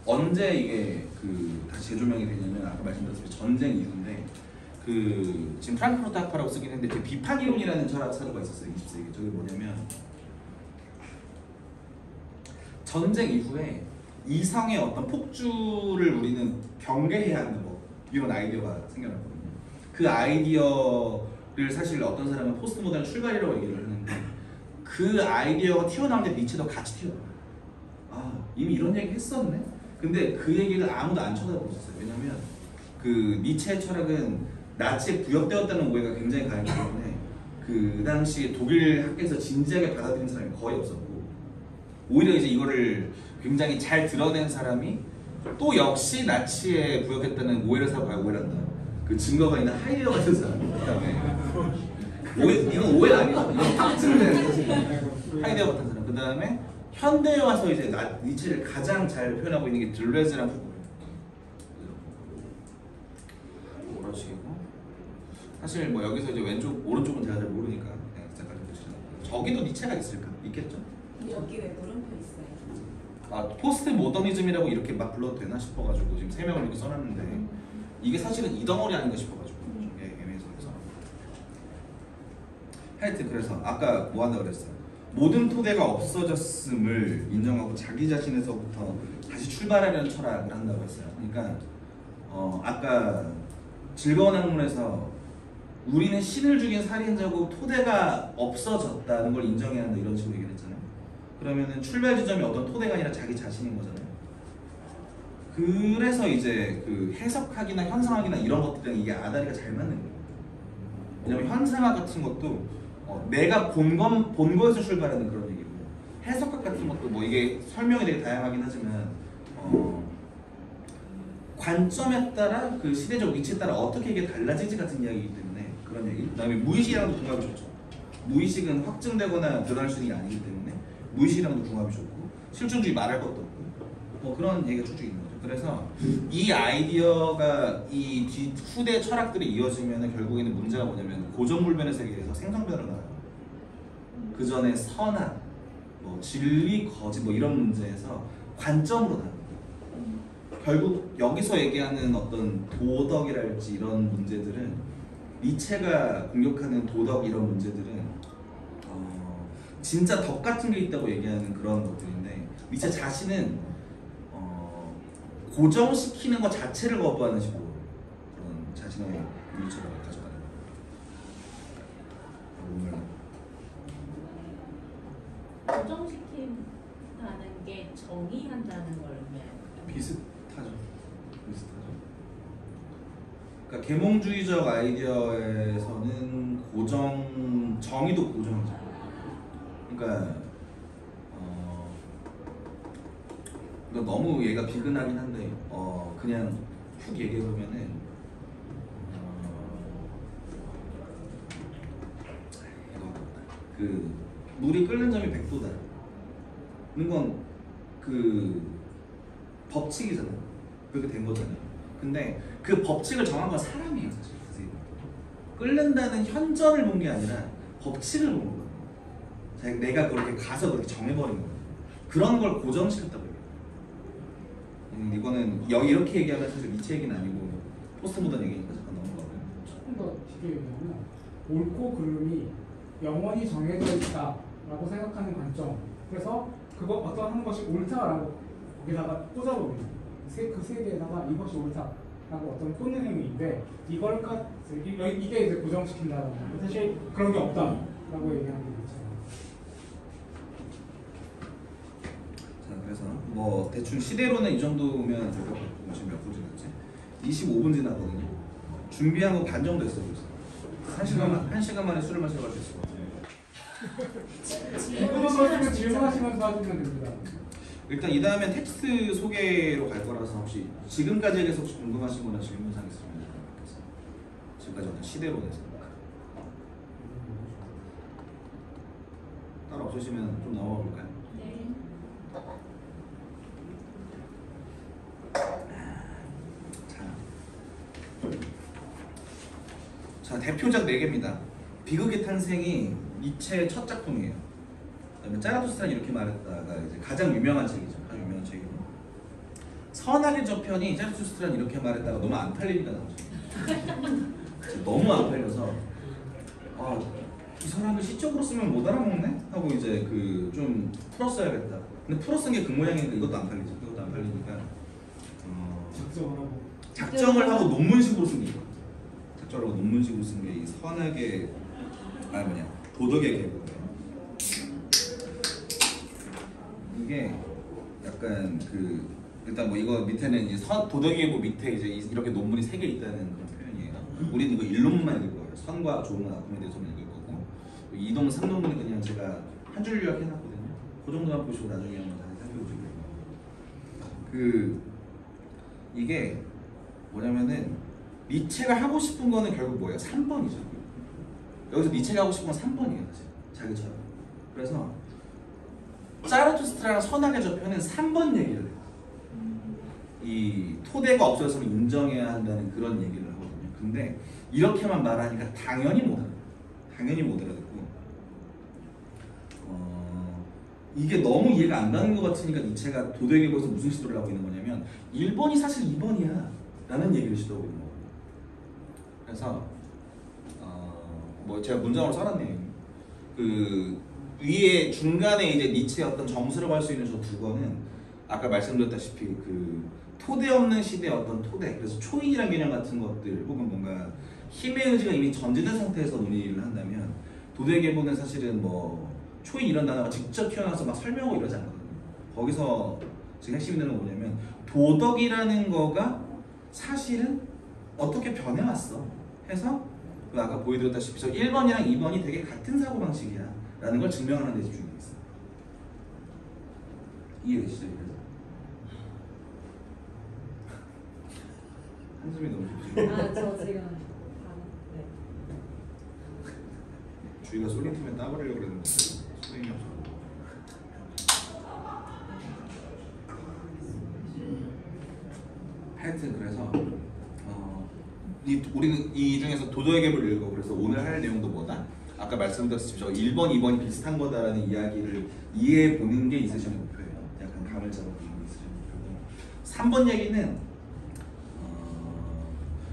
언제 이게 그 다시 재조명이 되냐면 아까 말씀드렸듯이 전쟁 이후인데 그 지금 프랑크푸르트 학파라고 쓰긴 했는데 그 비판 이론이라는 철학 사조가 있었어요. 20세기. 저게 뭐냐면 전쟁 이후에 이성의 어떤 폭주를 우리는 경계해야 하는 법 이런 아이디어가 생겨났거든요. 그 아이디어를 사실 어떤 사람은 포스트 모던 출발이라고 얘기를 하는데 그 아이디어가 튀어나오는데 니체도 같이 튀어나와요. 아 이미 이런 얘기 했었네? 근데 그 얘기를 아무도 안 쳐다보고 있었어요. 왜냐면 그 니체의 철학은 나치에 부역되었다는 오해가 굉장히 강하기 때문에 그 당시에 독일 학계에서 진지하게 받아들인 사람이 거의 없었고 오히려 이제 이거를 굉장히 잘 드러낸 사람이 또 역시 나치에 부역했다는 오해를 사고 오해한다. 그 증거가 있는 하이데거 같은 사람. 그다음에 이건 오해가 아니죠. 이건 확증된 사실. 하이데거 같은 사람. 그다음에 현대에 와서 이제 니체를 가장 잘 표현하고 있는 게 들레즈랑 푸고예요. 그러시고 사실 뭐 여기서 이제 왼쪽 오른쪽은 제가 잘 모르니까 그냥 시작까지 보시죠. 저기도 니체가 있을까? 있겠죠? 여기 왜 물음표 있어요? 아 포스트 모더니즘이라고 이렇게 막 불러도 되나 싶어가지고 지금 3명을 이렇게 써놨는데 이게 사실은 이 덩어리 아닌가 싶어가지고 좀 애매해서 써놨어요. 하여튼 그래서 아까 뭐 한다 그랬어요. 모든 토대가 없어졌음을 인정하고 자기 자신에서부터 다시 출발하려는 철학을 한다고 했어요. 그러니까 아까 즐거운 학문에서 우리는 신을 죽인 살인자고 토대가 없어졌다는 걸 인정해야 한다 이런 식으로 얘기를 했잖아요. 그러면은 출발 지점이 어떤 토대가 아니라 자기 자신인 거잖아요. 그래서 이제 그 해석학이나 현상학이나 이런 것들이랑 이게 아다리가 잘 맞는 거예요. 왜냐면 현상학 같은 것도 내가 본 거에서 출발하는 그런 얘기고 해석학 같은 것도 뭐 이게 설명이 되게 다양하긴 하지만 관점에 따라 그 시대적 위치에 따라 어떻게 이게 달라지지 같은 이야기이기 때문에 그런 얘기. 그다음에 무의식이랑도 궁합이 좋죠. 무의식은 확증되거나 드러날 수 있는 게 아니기 때문에 무의식이랑도 궁합이 좋고 실존주의 말할 것도 없고 뭐 그런 얘기가 쭉쭉 있는 거죠. 그래서 이 아이디어가 이 후대 철학들이 이어지면 결국에는 문제가 뭐냐면 고정불변의 세계에서 생성변으로 나와요. 그 전에 선악, 뭐 진리, 거짓 뭐 이런 문제에서 관점으로 나와요. 결국 여기서 얘기하는 어떤 도덕이랄지 이런 문제들은 니체가 공격하는 도덕 이런 문제들은 진짜 덕 같은 게 있다고 얘기하는 그런 것들인데 니체 자신은 고정시키는 것 자체를 거부하는 식으로 그런 자신의 유체를 가져가는 거예요. 고정시킨다는 게 정의한다는 걸 의미해요. 비슷하죠. 그러니까 계몽주의적 아이디어에서는 정의도 고정이죠. 그러니까 이거 너무 얘가 비근하긴 한데 그냥 훅 얘기해 보면은 그 물이 끓는 점이 100도다. 는 건 그 법칙이잖아요. 그렇게 된 거잖아요. 근데 그 법칙을 정한 건 사람이에요, 사실. 끓는다는 현저를 본 게 아니라 법칙을 본 거거든요. 내가 그렇게 가서 그렇게 정해버린 거예요. 그런 걸 고정시켰다고 해요. 이거는 이렇게 얘기하면 사실 니체 얘기는 아니고 포스트 모던 얘기니까 잠깐 넘어가고요. 조금 더 쉽게 얘기하면 옳고 그름이 영원히 정해져 있다라고 생각하는 관점. 그래서 그거 어떤 하는 것이 옳다라고 거기다가 꽂아버립니다. 그 세 개에다가 이것이 옳다. 하고 어떤 꽂는 의미인데 이게 이제 고정시킨다는 거. 사실 그런 게 없다라고 얘기하는 게 있죠. 자, 그래서 뭐 대충 시대로는 이 정도면 될 것 같고 지금 몇 분 지났지? 25분 지났거든요. 준비한 거 반 정도 했어 벌써. 1시간 만에 술을 마셔갈 수 있을 것 같아요. 질문하시면서 하시면 됩니다. 일단 이 다음엔 텍스트 소개로 갈 거라서 혹시 지금까지에 대해서 혹시 궁금하신 거나 질문사항 있으면 좋겠어요. 지금까지 어떤 시대론에서 따로 없으시면 좀 넘어가 볼까요? 네. 자, 대표작 4개입니다. 비극의 탄생이 니체의 첫 작품이에요. 그다음에 짜라투스트라는 이렇게 말했다가 이제 가장 유명한 책이죠. 가장 유명한 책이고 선악의 저편이 짜라투스트라는 이렇게 말했다가 너무 안 팔리니까 나오죠. 너무 안 팔려서 이 사람을 시적으로 쓰면 못 알아먹네? 하고 이제 그 좀 풀었어야겠다. 근데 풀어 쓴 게 그 모양이니까 이것도 안 팔리죠. 이것도 안 팔리니까 작정을 하고 논문식으로 쓴 게 있거든요. 작정을 하고 논문식으로 쓴 게 이 선악의 도덕의 계보예요. 이게 약간 그 일단 뭐 이거 밑에는 이제 도덕의 계보 밑에 이제 이렇게 논문이 3개 있다는 그런 표현이에요. 우리는 이거 1논문만 읽을 거예요. 선과 좋은 아픔에 대해서만 읽을 거고 2동 3논문은 그냥 제가 한 줄 요약해놨거든요. 그 정도만 보시고 나중에 한번 다시 살펴보시고요. 이게 뭐냐면은 니체가 하고 싶은 거는 결국 뭐예요? 3번이죠. 여기서 니체가 하고 싶은 건 3번이에요. 사실 자기처럼. 그래서 짜라투스트라랑 선악의 저편은 3번 얘기를 해요. 이 토대가 없어졌으면 인정해야 한다는 그런 얘기를 하거든요. 근데 이렇게만 말하니까 당연히 못 알아듣고 이게 너무 이해가 안 가는 것 같으니까 니체가 도덕의 계보에서 무슨 시도를 하고 있는 거냐면 1번이 사실 2번이야 라는 얘기를 시도하고 있는 거예요. 그래서 뭐 제가 문장으로 써놨네요. 그 위에 중간에 이제 니체의 어떤 점수라고 할 수 있는 저 두 권은 아까 말씀드렸다시피 그 토대 없는 시대의 어떤 토대, 그래서 초인이라는 개념 같은 것들 혹은 뭔가 힘의 의지가 이미 전제된 상태에서 논의를 한다면 도덕의 계보는 사실은 뭐 초인 이런 단어가 직접 튀어나와서 막 설명하고 이러지 않거든요. 거기서 지금 핵심이 되는 건 뭐냐면 도덕이라는 거가 사실은 어떻게 변해왔어 해서 그 아까 보여드렸다시피 저 1번이랑 2번이 되게 같은 사고방식이야 라는 걸 증명하는 데 집중이 있어요. 이해되시죠? 한숨이 너무 깊으시죠? 저 지금 네. 주희가 솔리 팀에 따버리려고 그랬는데 소임이 없어. 하여튼 그래서 우리는 이 중에서 도덕의 계보를 읽어. 그래서 오늘 할 내용도 뭐다? 아까 말씀드렸듯이 저 1번, 2번이 비슷한 거다라는 이야기를 이해해 보는 게 있으시는 목표예요. 약간 감을 잡아보는 게 있으시는 목표고 3번 얘기는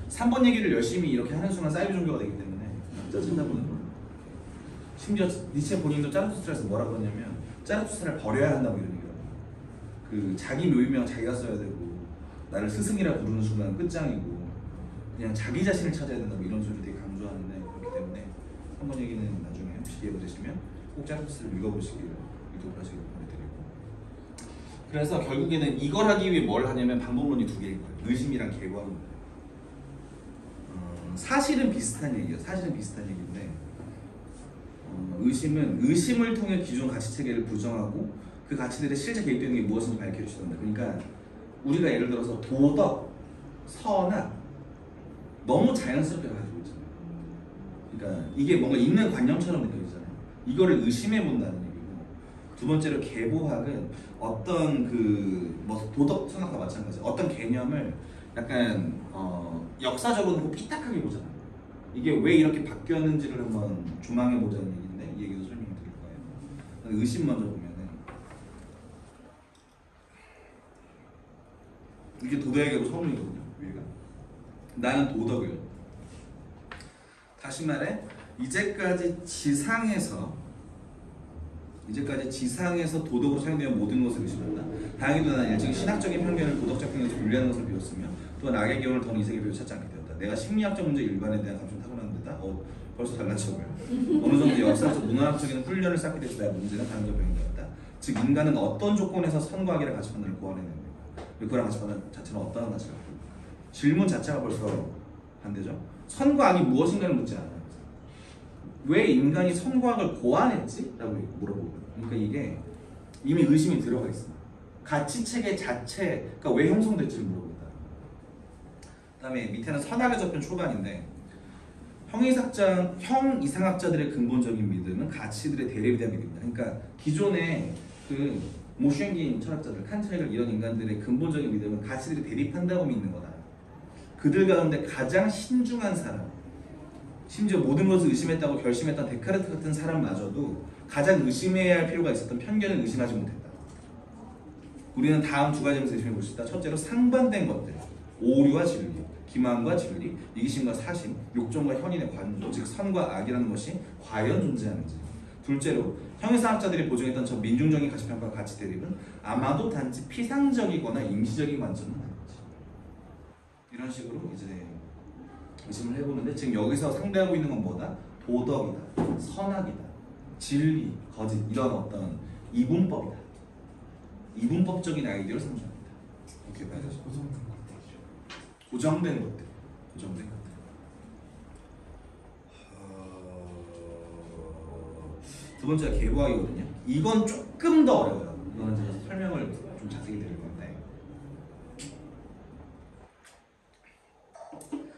3번 얘기를 열심히 이렇게 하는 순간 사이비 종교가 되기 때문에 찾아보는 거. 심지어 니체 본인도 짜라투스트라에서 뭐라고 하냐면 짜라투스트라를 버려야 한다고 이런 얘기를 해요. 그 자기 묘의명 자기가 써야 되고 나를 스승이라 부르는 순간 끝장이고 그냥 자기 자신을 찾아야 된다고 이런 소리를 되게 강조하는데 그렇기 때문에 3번 얘기는 나중에 혹시 기회 되시면 꼭 짜라투스트를 읽어보시기를 유튜브 하시길 보내드리고 그래서 결국에는 이걸 하기 위해 뭘 하냐면 방법론이 2개인 거예요. 의심이랑 개관인 거예요. 사실은 비슷한 얘기예요. 사실은 비슷한 얘기인데 의심은 의심을 통해 기존 가치 체계를 부정하고 그 가치들의 실제 개입되는 게 무엇인지 밝혀주시던데 그러니까 우리가 예를 들어서 도덕, 선악 너무 자연스럽게 가지고 있잖아요. 그러니까 이게 뭔가 있는 관념처럼 느껴지잖아요. 이거를 의심해 본다는 얘기고 두 번째로 계보학은 어떤 그 뭐 도덕, 선악과 마찬가지 어떤 개념을 약간 역사적으로 삐딱하게 보잖아요. 이게 왜 이렇게 바뀌었는지를 한번 조망해 보자는 얘기인데 이 얘기도 설명을 드릴 거예요. 의심 먼저 보면은 이게 도덕의 계보 서문이거든요. 위가 나는 도덕을 다시 말해 이제까지 지상에서 이제까지 지상에서 도덕으로 사용되는 모든 것을 의심한다. 다행히도 나는 일찍이 신학적인 편견을 도덕적 편견에서 분리하는 것을 배웠으며 또한 악의 기운을 더는 이 세계에 배워 찾지 않게 되었다. 내가 심리학적 문제 일반에 대한 감정이 타고난 데다 벌써 달라지고요. 어느 정도 역사적 문화학적인 훈련을 쌓게 돼서 내가 문제는 가능적 병이 되었다. 즉 인간은 어떤 조건에서 선과 악이라 가치 판단을 고안해내는 거야. 그거랑 가치 판단 자체는 어떠한 가치가 질문 자체가 벌써 반대죠. 선과 악이 무엇인가를 묻지 않아요. 왜 인간이 선과 악을 고안했지? 라고 물어보고 그러니까 이게 이미 의심이 들어가 있습니다. 가치체계 자체가 왜 형성됐지를 물어봅니다. 그 다음에 밑에는 선악의 저편 초반인데 형이상학자들의 근본적인 믿음은 가치들의 대립에 대한 믿음입니다. 그러니까 기존의 그 모쉔긴 철학자들, 칸트, 이런 인간들의 근본적인 믿음은 가치들이 대립한다고 믿는 거다. 그들 가운데 가장 신중한 사람, 심지어 모든 것을 의심했다고 결심했던 데카르트 같은 사람마저도 가장 의심해야 할 필요가 있었던 편견을 의심하지 못했다. 우리는 다음 두 가지를 의심해 볼 수 있다. 첫째로 상반된 것들, 오류와 진리, 기만과 진리, 이기심과 사심, 욕정과 현인의 관조, 즉 선과 악이라는 것이 과연 존재하는지. 둘째로 형이상학자들이 보증했던 저 민중적인 가치평가와 가치 대립은 아마도 단지 피상적이거나 임시적인 관점은 아니지. 이런 식으로 이제 의심을 해보는데 지금 여기서 상대하고 있는 건 뭐다? 도덕이다, 선악이다, 진리, 거짓 이런 어떤 이분법이다. 이분법적인 아이디어를 상징합니다. 이렇게 봐야 되죠. 고정된 것들. 고정된 것들. 두 번째가 계보학이거든요. 이건 조금 더 어려워요. 이거는 제가 설명을 좀 자세히 드릴 건데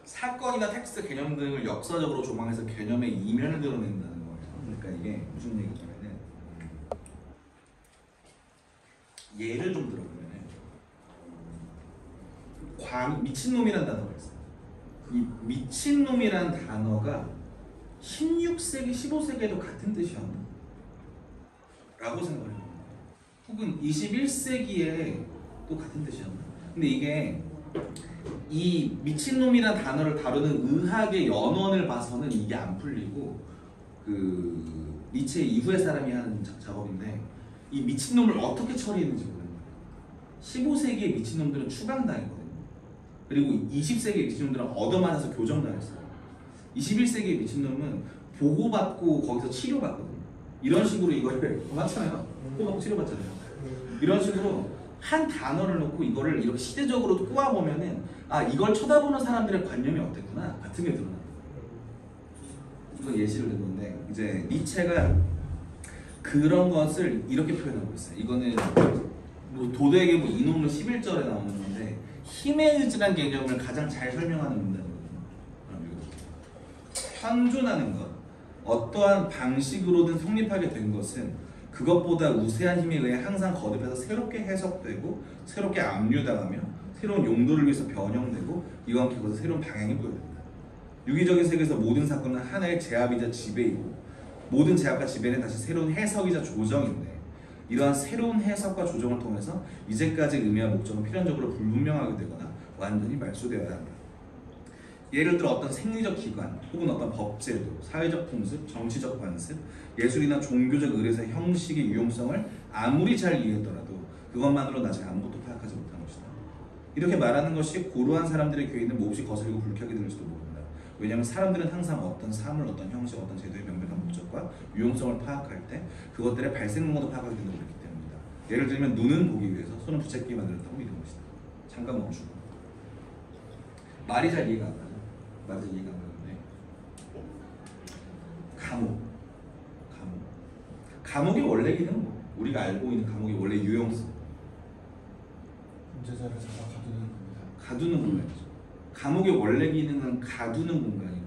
사건이나 텍스트 개념 등을 역사적으로 조망해서 개념의 이면을 드러낸다는 거예요. 그러니까 이게 무슨 얘기냐면은 예를 좀 들어보면은 미친놈이라는 단어가 있어요. 이 미친놈이라는 단어가 16세기, 15세기에도 같은 뜻이었나? 라고 생각을 해요. 혹은 21세기에 또 같은 뜻이었나? 근데 이게 이 미친놈이라는 단어를 다루는 의학의 연원을 봐서는 이게 안 풀리고 그 니체 이후의 사람이 하는 작업인데 이 미친놈을 어떻게 처리했는지 모르는 거예요. 15세기의 미친놈들은 추방당했거든요. 그리고 20세기의 미친놈들은 얻어맞아서 교정당했어요. 21세기의 미친놈은 보고받고 거기서 치료받거든요. 이런 식으로 이걸 맞잖아요. 보고받고 치료받잖아요. 이런 식으로 한 단어를 놓고 이거를 이렇게 시대적으로 꼬아보면은 아 이걸 쳐다보는 사람들의 관념이 어땠구나 같은 게 드러나요. 이건 예시를 든 건데 이제 니체가 그런 것을 이렇게 표현하고 있어요. 이거는 뭐 도덕의 뭐 이놈의 11절에 나오는 건데 힘의 의지란 개념을 가장 잘 설명하는 문단이거든요. 현존하는 것, 어떠한 방식으로든 성립하게 된 것은 그것보다 우세한 힘에 의해 항상 거듭해서 새롭게 해석되고 새롭게 압류당하며 새로운 용도를 위해서 변형되고 이와 함께 그것은 새로운 방향이 보여집니다. 유기적인 세계에서 모든 사건은 하나의 제압이자 지배이고 모든 제압과 지배는 다시 새로운 해석이자 조정인데 이러한 새로운 해석과 조정을 통해서 이제까지 의미와 목적은 필연적으로 불분명하게 되거나 완전히 말소되어야 한다. 예를 들어 어떤 생리적 기관 혹은 어떤 법제도, 사회적 풍습, 정치적 관습, 예술이나 종교적 의례에서의 형식의 유용성을 아무리 잘 이해했더라도 그것만으로는 아직 아무것도 파악하지 못한 것이다. 이렇게 말하는 것이 고루한 사람들의 괴이는 몹시 거슬리고 불쾌하게 들릴지도 모른다. 왜냐하면 사람들은 항상 어떤 사물, 어떤 형식, 어떤 제도의 명백한 목적과 유용성을 파악할 때 그것들의 발생 근거도 파악하게 된다고 그랬기 때문이다. 예를 들면 눈은 보기 위해서, 손은 붙잡기 만들었다고 믿은 것이다. 잠깐 멈추고 말이 잘 이해가 안 가죠. 말이 잘 이해가 안 가는데 감옥의 원래 기능은 뭐? 우리가 알고 있는 감옥의 원래 유용성 범죄자를 잡아 가두는 겁니다. 가두는 공간이죠. 감옥의 원래 기능은 가두는 공간이고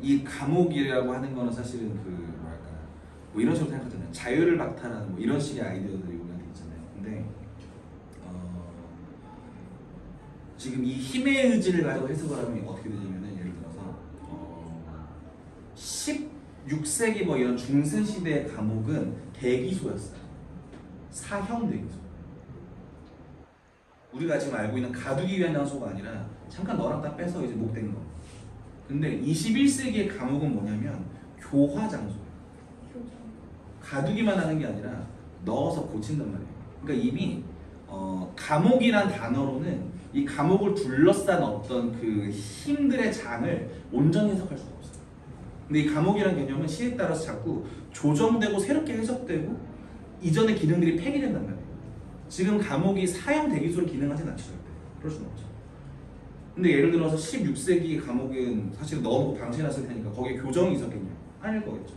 이 감옥이라고 하는 거는 사실은 그 뭐랄까 뭐 이런 식으로 생각하잖아요. 자유를 박탈하는 뭐 이런 식의 아이디어들이 우리한테 있잖아요. 근데 지금 이 힘의 의지를 가지고 해석을 하면 어떻게 되냐면은 예를 들어서 16세기 뭐 이런 중세 시대의 감옥은 대기소였어요. 사형 대기소. 우리가 지금 알고 있는 가두기 위한 장소가 아니라 잠깐 너랑 딱 빼서 이제 목댄 거. 근데 21세기의 감옥은 뭐냐면 교화 장소예요. 가두기만 하는 게 아니라 넣어서 고친단 말이에요. 그러니까 이미 감옥이란 단어로는 이 감옥을 둘러싼 어떤 그 힘들의 장을 온전히 해석할 수가 없어요. 근데 이 감옥이란 개념은 시에 따라서 자꾸 조정되고 새롭게 해석되고 이전의 기능들이 폐기된단 말이에요. 지금 감옥이 사형 대기소로 기능하진 않죠. 절대. 그럴 수는 없죠. 근데 예를 들어서 16세기 감옥은 사실 넣어놓고 방치해놨을 테니까 거기에 교정이 있었겠냐? 아닐 거겠죠.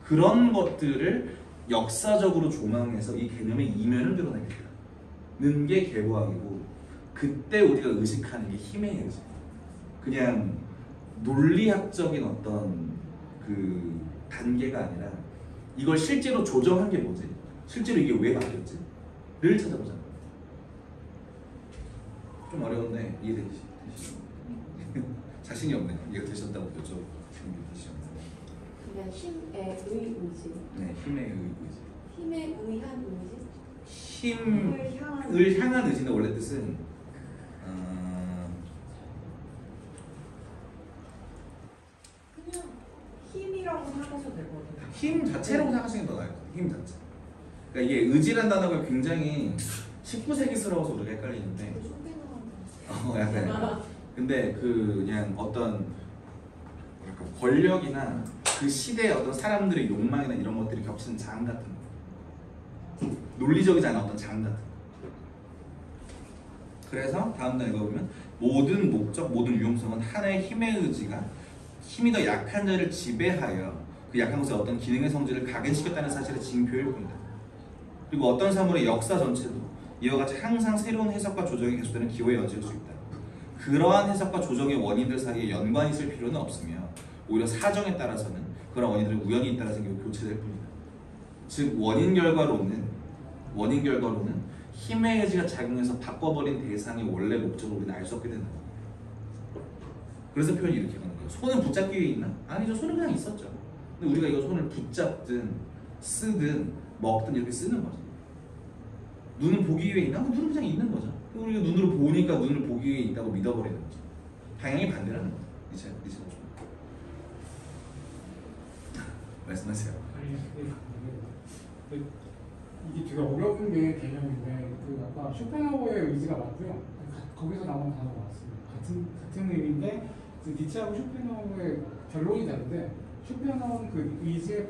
그런 것들을 역사적으로 조망해서 이 개념의 이면을 드러내겠다는 게 개보학이고, 그때 우리가 의식하는 게 힘의 의식. 그냥 논리학적인 어떤 그 단계가 아니라 이걸 실제로 조정한 게 뭐지? 실제로 이게 왜 바뀌었지? 를 찾아보자는 거예요. 좀 어려운데 이해되시죠? 자신이 없네요. 이해가 되셨다고 여쭤보시죠. 그냥 힘의 의지. 네, 힘의 의지. 힘에 의한 의지. 힘을 향한 의지는 원래 뜻은 그냥 힘이라고 생각하셔도 될 것 같아요. 힘 자체라고 생각하시는 게 더 나아요. 힘 자체. 그러니까 이게 의지란 단어가 굉장히 19세기스러워서 우리가 헷갈리는데, 약간. 근데 그냥 어떤 뭐랄까 권력이나 그 시대의 어떤 사람들의 욕망이나 이런 것들이 겹치는 장 같은 거. 논리적이지 않은 어떤 장 같은 거. 그래서 다음 단 읽어보면 모든 목적, 모든 유용성은 하나의 힘의 의지가 힘이 더 약한 자를 지배하여 그 약한 것의 어떤 기능의 성질을 각인시켰다는 사실의 징표일 뿐이다. 그리고 어떤 사물의 역사 전체도 이와 같이 항상 새로운 해석과 조정이 계속되는 기호에 얹을 수 있다. 그러한 해석과 조정의 원인들 사이에 연관이 있을 필요는 없으며 오히려 사정에 따라서는 그런 원인들은 우연히 잇따라 생기고 교체될 뿐이다. 즉 원인 결과로는 힘의 의지가 작용해서 바꿔버린 대상의 원래 목적을 우리는 알 수 없게 된다. 그래서 표현이 이렇게 가는 거예요. 손은 붙잡기 위해 있나? 아니죠. 손은 그냥 있었죠. 근데 우리가 이거 손을 붙잡든 쓰든 먹든 이렇게 쓰는 거죠. 눈은 보기 위해 있나? 눈은 그냥 있는 거죠. 우리가 눈으로 보니까 눈을 보기 위해 있다고 믿어버리는 거죠. 방향이 반대라는 거죠. 이제 말씀하세요. 아니, 이게 되게 어려운 게 개념인데 그 아까 쇼펜하우어의 의지가 맞고요. 거기서 나온 단어가 맞습니다. 같은 의미인데 그 니체하고 쇼펜하우어의 결론이 다른데 쇼펜하우어는 그 의지의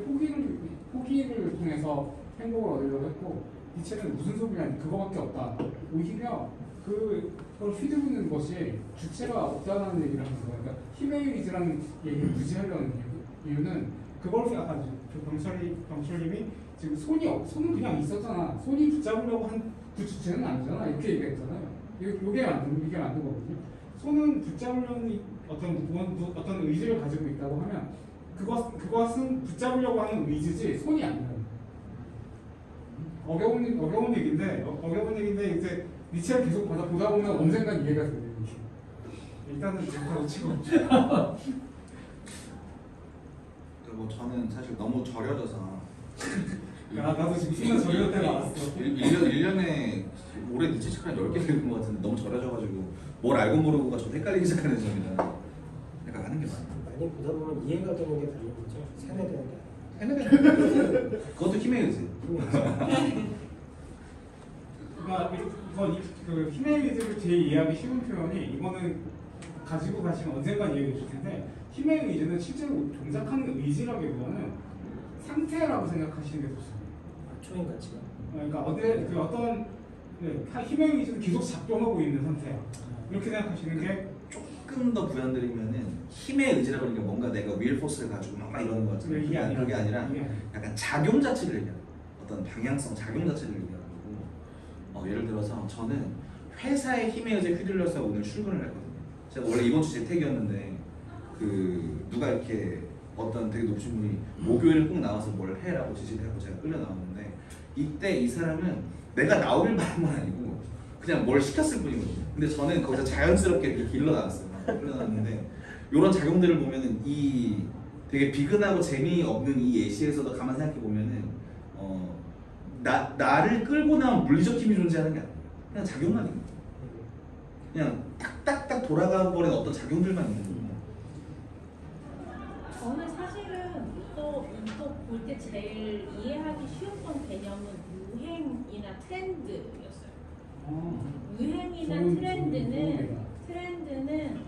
포기를 통해서 행복을 얻으려고 했고 니체는 무슨 소리냐 그거밖에 없다. 오히려 그걸 휘두르는 것이 주체가 없다는 얘기를 하는 거예요. 그러니까 힘의 의지라는 얘기를 무시하려는 이유는 그걸 아까 병철님이 지금 손은 그냥 있었잖아. 손이 붙잡으려고 한 그 주체는 아니잖아. 이렇게 얘기했잖아요. 이게 만든 거거든요. 손은 붙잡으려는 어떤 의지를 가지고 있다고 하면 그것은 붙잡으려고 하는 의지지 손이 아니에요. 어려운 얘기인데 이제 니체를 계속 보다 보면 언젠간 이해가 돼요. 일단은 제가 치고 뭐 저는 사실 너무 절여져서 나도 지금 순간 절여 때가 왔어. 1년에 올해 니체 책 한 10개 읽은 것 같은데 너무 절여져가지고 뭘 알고 모르고가 좀 헷갈리기 시작하는 점이라 약간 하는 게 많아요. 많이 보다 보면 이해가 되는 게 다른 거죠. 세뇌되는 게. 그것도 힘의 의지. 그러니까 그 힘의 의지를 제일 이해하기 쉬운 표현이 이거는 가지고 가시면 언젠간 이해해 주실 텐데 힘의 의지는 실제로 동작하는 의지라기보다는 상태라고 생각하시는 게 좋습니다. 초인 가치가. 그러니까 어떤 힘의 의지는 계속 작동하고 있는 상태야. 이렇게 생각하시는 게 조금 더 부연드리면은 힘의 의지라고 하는 게 뭔가 내가 윌포스를 가지고 막 이러는 것 같은데 그게 아니라 약간 작용 자체를 얘기하는 어떤 방향성 작용 자체를 얘기하는 거고 예를 들어서 저는 회사의 힘의 의지에 휘둘려서 오늘 출근을 했거든요. 제가 원래 이번 주 재택이었는데 그 누가 이렇게 어떤 되게 높으신 분이 목요일에 꼭 나와서 뭘 해라고 지시를 하고 제가 끌려 나왔는데 이때 이 사람은 내가 나오길 바란 건 아니고 그냥 뭘 시켰을 뿐이거든요. 근데 저는 거기서 자연스럽게 이렇게 일어나왔어요. 일어났는데 이런 작용들을 보면은 이 되게 비근하고 재미없는 이 예시에서도 가만 생각해 보면은 나를 끌고 나온 물리적 힘이 존재하는 게 아니에요. 그냥 작용만 있는 거예요. 그냥 딱딱딱 돌아가 버린 어떤 작용들만 있는 거예요. 저는 사실은 또 저도 볼 때 제일 이해하기 쉬웠던 개념은 유행이나 트렌드였어요. 유행이나 트렌드는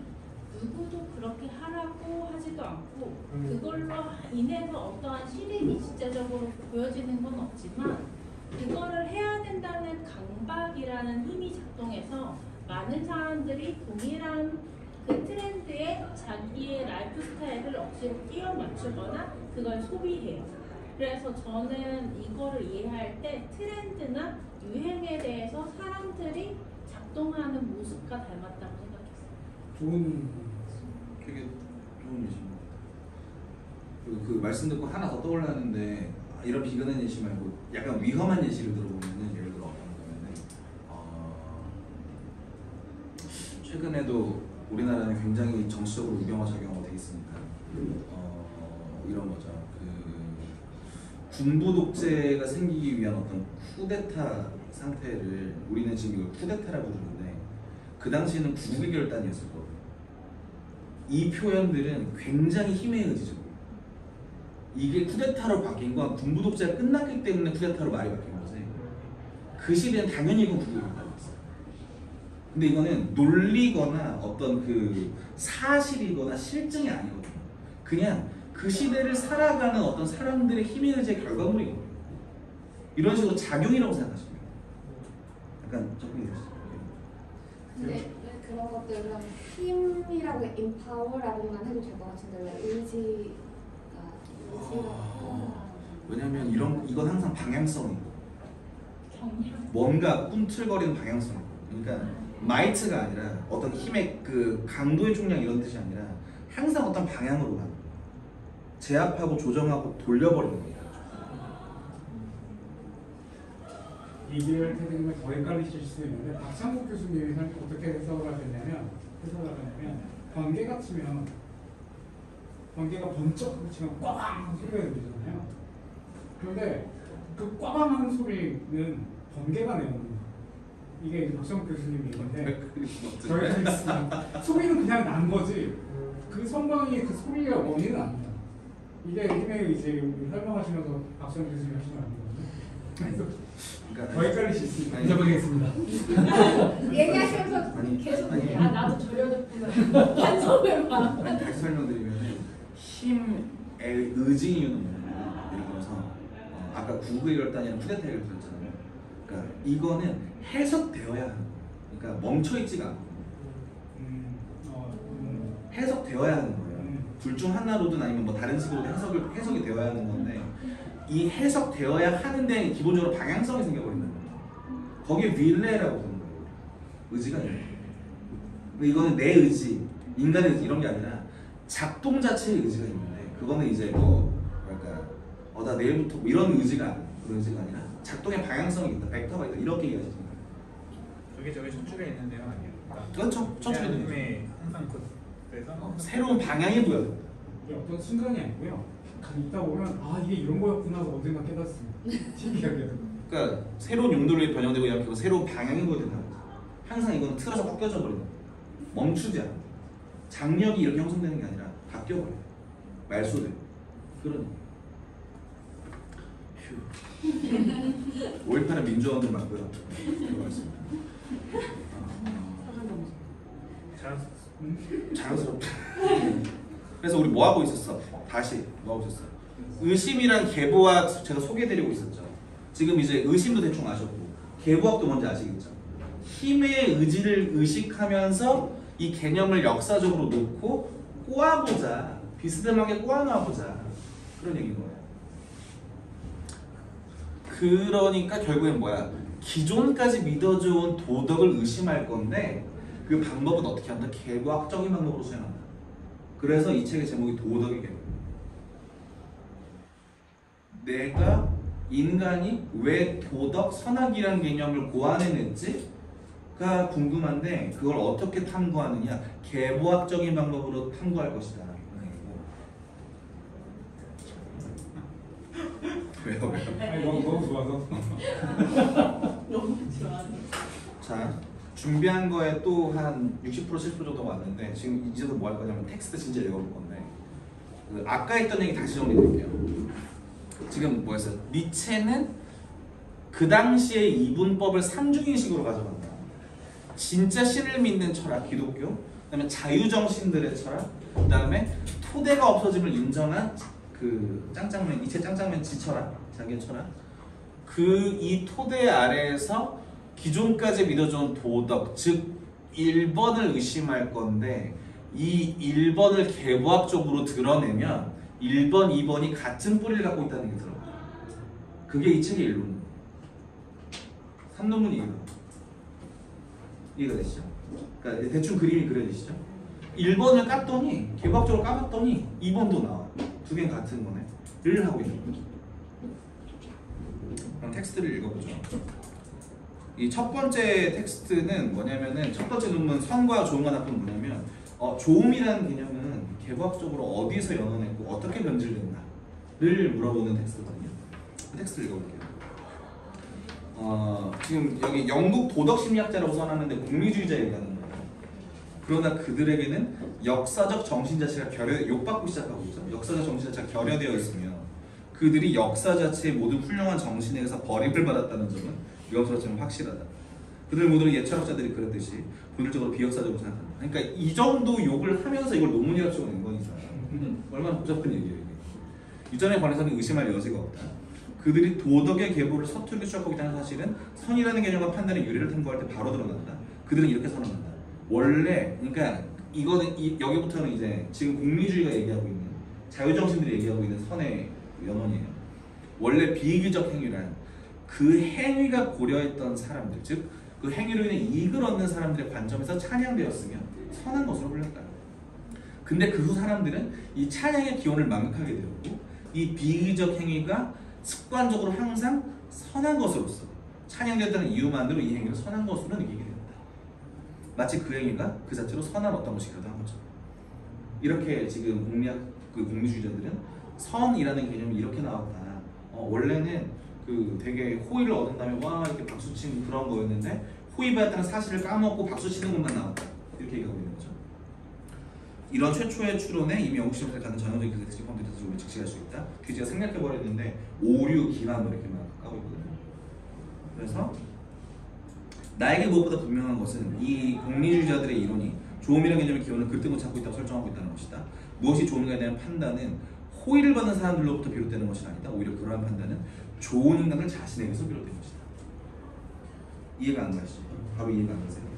누구도 그렇게 하라고 하지도 않고 그걸로 인해서 어떠한 실익이 실제적으로 보여지는 건 없지만 그거를 해야 된다는 강박이라는 힘이 작동해서 많은 사람들이 동일한 그 트렌드에 자기의 라이프 스타일을 억지로 끼워 맞추거나 그걸 소비해요. 그래서 저는 이거를 이해할 때 트렌드나 유행에 대해서 사람들이 작동하는 모습과 닮았다고 생각했어요. 되게 좋은 예시입니다. 그리고 그 말씀 듣고 하나 더 떠올랐는데 이런 비근한 예시 말고 약간 위험한 예시를 들어보면은 예를 들어 어떤 거냐면은 최근에도 우리나라는 굉장히 정치적으로 우병화 작용하고 돼 있으니까 이런 거죠. 그 군부 독재가 생기기 위한 어떤 쿠데타 상태를 우리는 지금 이걸 쿠데타라고 부르는데 그 당시에는 구국의 결단이었을 거예요. 이 표현들은 굉장히 힘에 의지적이에요. 이게 쿠데타로 바뀐 건 군부 독재가 끝났기 때문에 쿠데타로 말이 바뀐 거지. 그 시대는 당연히 이건 구국의 결단이었어요. 근데 이거는 논리거나 어떤 그 사실이거나 실증이 아니거든요. 그냥 그 시대를 살아가는 어떤 사람들의 힘에 의지의 결과물이거든요. 이런 식으로 작용이라고 생각하시면 돼요. 약간 접근이 되시죠? 근데 왜 그런 것들은 힘이라고 empower라고만 해도 될 것 같은데 왜 의지가 왜냐면 이건 항상 방향성이고 경량. 뭔가 꿈틀거리는 방향성이고 그러니까 마이트가 아니라 어떤 힘의 그 강도의 총량 이런 뜻이 아니라 항상 어떤 방향으로 가는 거예요. 제압하고 조정하고 돌려버리는 거예요. 얘기를 해드리면 더 헷갈리실 수 있는데 박창국 교수님이 어떻게 해석을 하셨냐면 번개가 치면 번개가 번쩍 치면 꽝 소리가 들리잖아요. 그런데 그 꽝 하는 소리는 번개가 내는 거예요. 이게 이제 박창국 교수님 얘기인데 저희가 있습니다. 소리는 그냥 난 거지 그 성광이 그 소리의 원인은 아닙니다. 이게 힘의 의지를 설명하시면서 박창국 교수님 하시는 아니거든요. 그러니까 더 헷갈리실 수 있습니다. 아니, 인정하겠습니다. 얘기하시면서 계속 아니, 아 나도 저려졌구나 한숨을 봐. 아니, 다시 설명드리면 힘의 의지 이유는 뭐냐면 예를 들어서 아까 구국의 결단이랑 쿠데타 얘기를 들었잖아요. 그러니까 이거는 해석되어야 하는 거예요. 그러니까 멈춰있지가 않고 해석되어야 하는 거예요. 둘 중 하나로든 아니면 뭐 다른 식으로 해석이 되어야 하는 건데 이 해석되어야 하는데 기본적으로 방향성이 생겨버리는 거예요. 거기에 윌레라고 부르는 거예요. 의지가 있는 거예요. 근데 이거는 내 의지, 인간의 의지 이런 게 아니라 작동 자체의 의지가 있는데 그거는 이제 뭐랄까 나 내일부터 뭐 이런 의지가 아니에요. 그런 의지가 아니라 작동의 방향성이 있다, 벡터가 있다 이렇게 얘기하시는 거예요. 저게 첫 줄에 있는 내용 아니에요? 그렇죠. 첫 줄에 있는 힘에 항상 그래서 새로운 방향이 보여요. 이게 어떤 순간이 아니고요. 가만히 있다 보면 이게 이런 거였구나 하고 언젠가 깨닫습니다. 신기하게도. 그러니까 새로운 용도로 변형되고 이렇게 새로운 방향이 보여진다는 거죠. 항상 이건 틀어서 꺾여져 버리는 거예요. 멈추지 않아. 장력이 이렇게 형성되는 게 아니라 바뀌어버려요. 말소돼요. 그러니 5.18은 민주화운동 맞고요. 들어가겠습니다. 자연스럽게. 그래서 우리 뭐 하고 있었어? 다시 뭐 하고 있었어? 의심이란 계보학 제가 소개해드리고 있었죠. 지금 이제 의심도 대충 아셨고 계보학도 뭔지 아시겠죠? 힘의 의지를 의식하면서 이 개념을 역사적으로 놓고 꼬아보자. 비스듬하게 꼬아놔보자. 그런 얘기인 거예요. 그러니까 결국엔 뭐야? 기존까지 믿어져온 도덕을 의심할 건데 그 방법은 어떻게 한다? 계보학적인 방법으로 수행한다. 그래서 이 책의 제목이 도덕의 계보. 내가 인간이 왜 도덕, 선악이라는 개념을 고안해냈지가 궁금한데 그걸 어떻게 탐구하느냐? 계보학적인 방법으로 탐구할 것이다. 왜요? 아니, 너무 좋아서. 너무 좋아하네. 자, 준비한 거에 또 한 60% 70% 정도 왔는데 지금 이제도 뭐 할 거냐면 텍스트 진짜 읽어볼 건데 아까 했던 얘기 다시 정리드릴게요. 지금 뭐였어요? 니체는 그 당시에 이분법을 삼중인식으로 가져간다. 진짜 신을 믿는 철학, 기독교, 그다음에 자유정신들의 철학, 그다음에 토대가 없어짐을 인정한 그 짱짱맨, 니체 짱짱맨 지철학, 자기의 철학. 그 이 토대 아래에서 기존까지 믿어준 도덕, 즉 1번을 의심할 건데 이 1번을 개부학적으로 드러내면 1번, 2번이 같은 뿌리를 갖고 있다는 게 들어요. 그게 이 책의 1론. 3논문이 이해가 되시죠? 그러니까 대충 그림이 그려지시죠? 1번을 깠더니 개부학적으로 까봤더니 2번도 나와. 두 개는 같은 거네. 를 하고 있는 거죠. 그럼 텍스트를 읽어보죠. 이 첫 번째 텍스트는 뭐냐면은 첫 번째 논문 선과 좋음과 나쁨은 뭐냐면 좋음이라는 개념은 개부학적으로 어디서 연원했고 어떻게 변질된다를 물어보는 텍스트거든요. 그 텍스트를 읽어볼게요. 지금 여기 영국 도덕심리학자라고 써놨는데 공리주의자 얘기하는 거예요. 그러나 그들에게는 역사적 정신 자체가 욕받고 시작하고 있죠. 역사적 정신 자체가 결여되어 있으며 그들이 역사 자체의 모든 훌륭한 정신에 의해서 버림을 받았다는 점은 위험스럽지만 확실하다. 그들 모두는 옛 철학자들이 그랬듯이 본질적으로 비역사적으로 생각한다. 그러니까 이 정도 욕을 하면서 이걸 논문이라고 적어낸 거니까 얼마나 복잡한 얘기예요 이게. 이전에 관해서는 의심할 여지가 없다. 그들이 도덕의 계보를 서투르게 추적하고 있다는 사실은 선이라는 개념과 판단의 유래를 탐구할 때 바로 드러난다. 그들은 이렇게 선언한다. 원래 그러니까 이거는 여기부터는 이제 지금 공리주의가 얘기하고 있는 자유정신들이 얘기하고 있는 선의 연원이에요. 원래 비이기적 행위란 그 행위가 고려했던 사람들, 즉 그 행위로 인해 이익을 얻는 사람들의 관점에서 찬양되었으며 선한 것으로 불렸다. 근데 그 후 사람들은 이 찬양의 기원을 망각하게 되었고 이 비이기적 행위가 습관적으로 항상 선한 것으로서 찬양되었다는 이유만으로 이 행위를 선한 것으로 느끼게 된다. 마치 그 행위가 그 자체로 선한 어떤 것이기도 한 거죠. 이렇게 지금 공리주의자들은 선이라는 개념이 이렇게 나왔다. 원래는 그 되게 호의를 얻은 다음에 와 이렇게 박수치는 그런 거였는데 호의받았다는 사실을 까먹고 박수치는 것만 나왔다. 이렇게 얘기하고 있는 거죠. 이런 최초의 추론에 이미 영국 실험을 갖는 전형적인 기술적 컴퓨터를 직시할 수 있다. 규제가 생략해버렸는데 오류, 기만 뭐 이렇게 막 까고 있거든요. 그래서 나에게 무엇보다 분명한 것은 이 공리주의자들의 이론이 조음이라는 개념의 기원을 그릇되고 찾고 있다고 설정하고 있다는 것이다. 무엇이 조음인가에 대한 판단은 호의를 받는 사람들로부터 비롯되는 것이 아니다. 오히려 그러한 판단은 좋은 인간들 자신에게서 비롯된 것이다. 이해가 안 가시죠? 바로 이해가 안 가세요?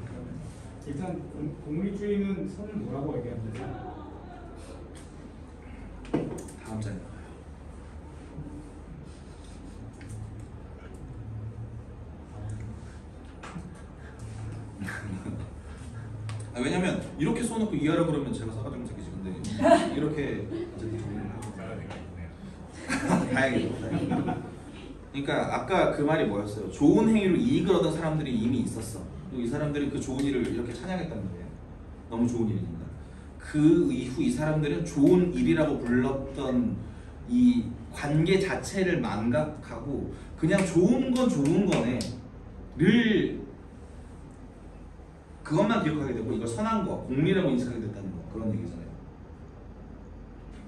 일단 공리주의는 선을 뭐라고 얘기합니까? 다음 장에 왜냐면 이렇게 써놓고 이해하라 그러면 제가 써가지고 새끼지. 근데 이렇게 어쨌든 정리를 하고 다행이죠. 그러니까 아까 그 말이 뭐였어요? 좋은 행위로 이익을 얻은 사람들이 이미 있었어. 그리고 이 사람들이 그 좋은 일을 이렇게 찬양했다는 거예요. 너무 좋은 일이니까. 그 이후 이 사람들은 좋은 일이라고 불렀던 이 관계 자체를 망각하고 그냥 좋은 건 좋은 거네 를 그것만 기억하게 되고 이걸 선한 거, 공리라고 인식하게 됐다는 거. 그런 얘기잖아요.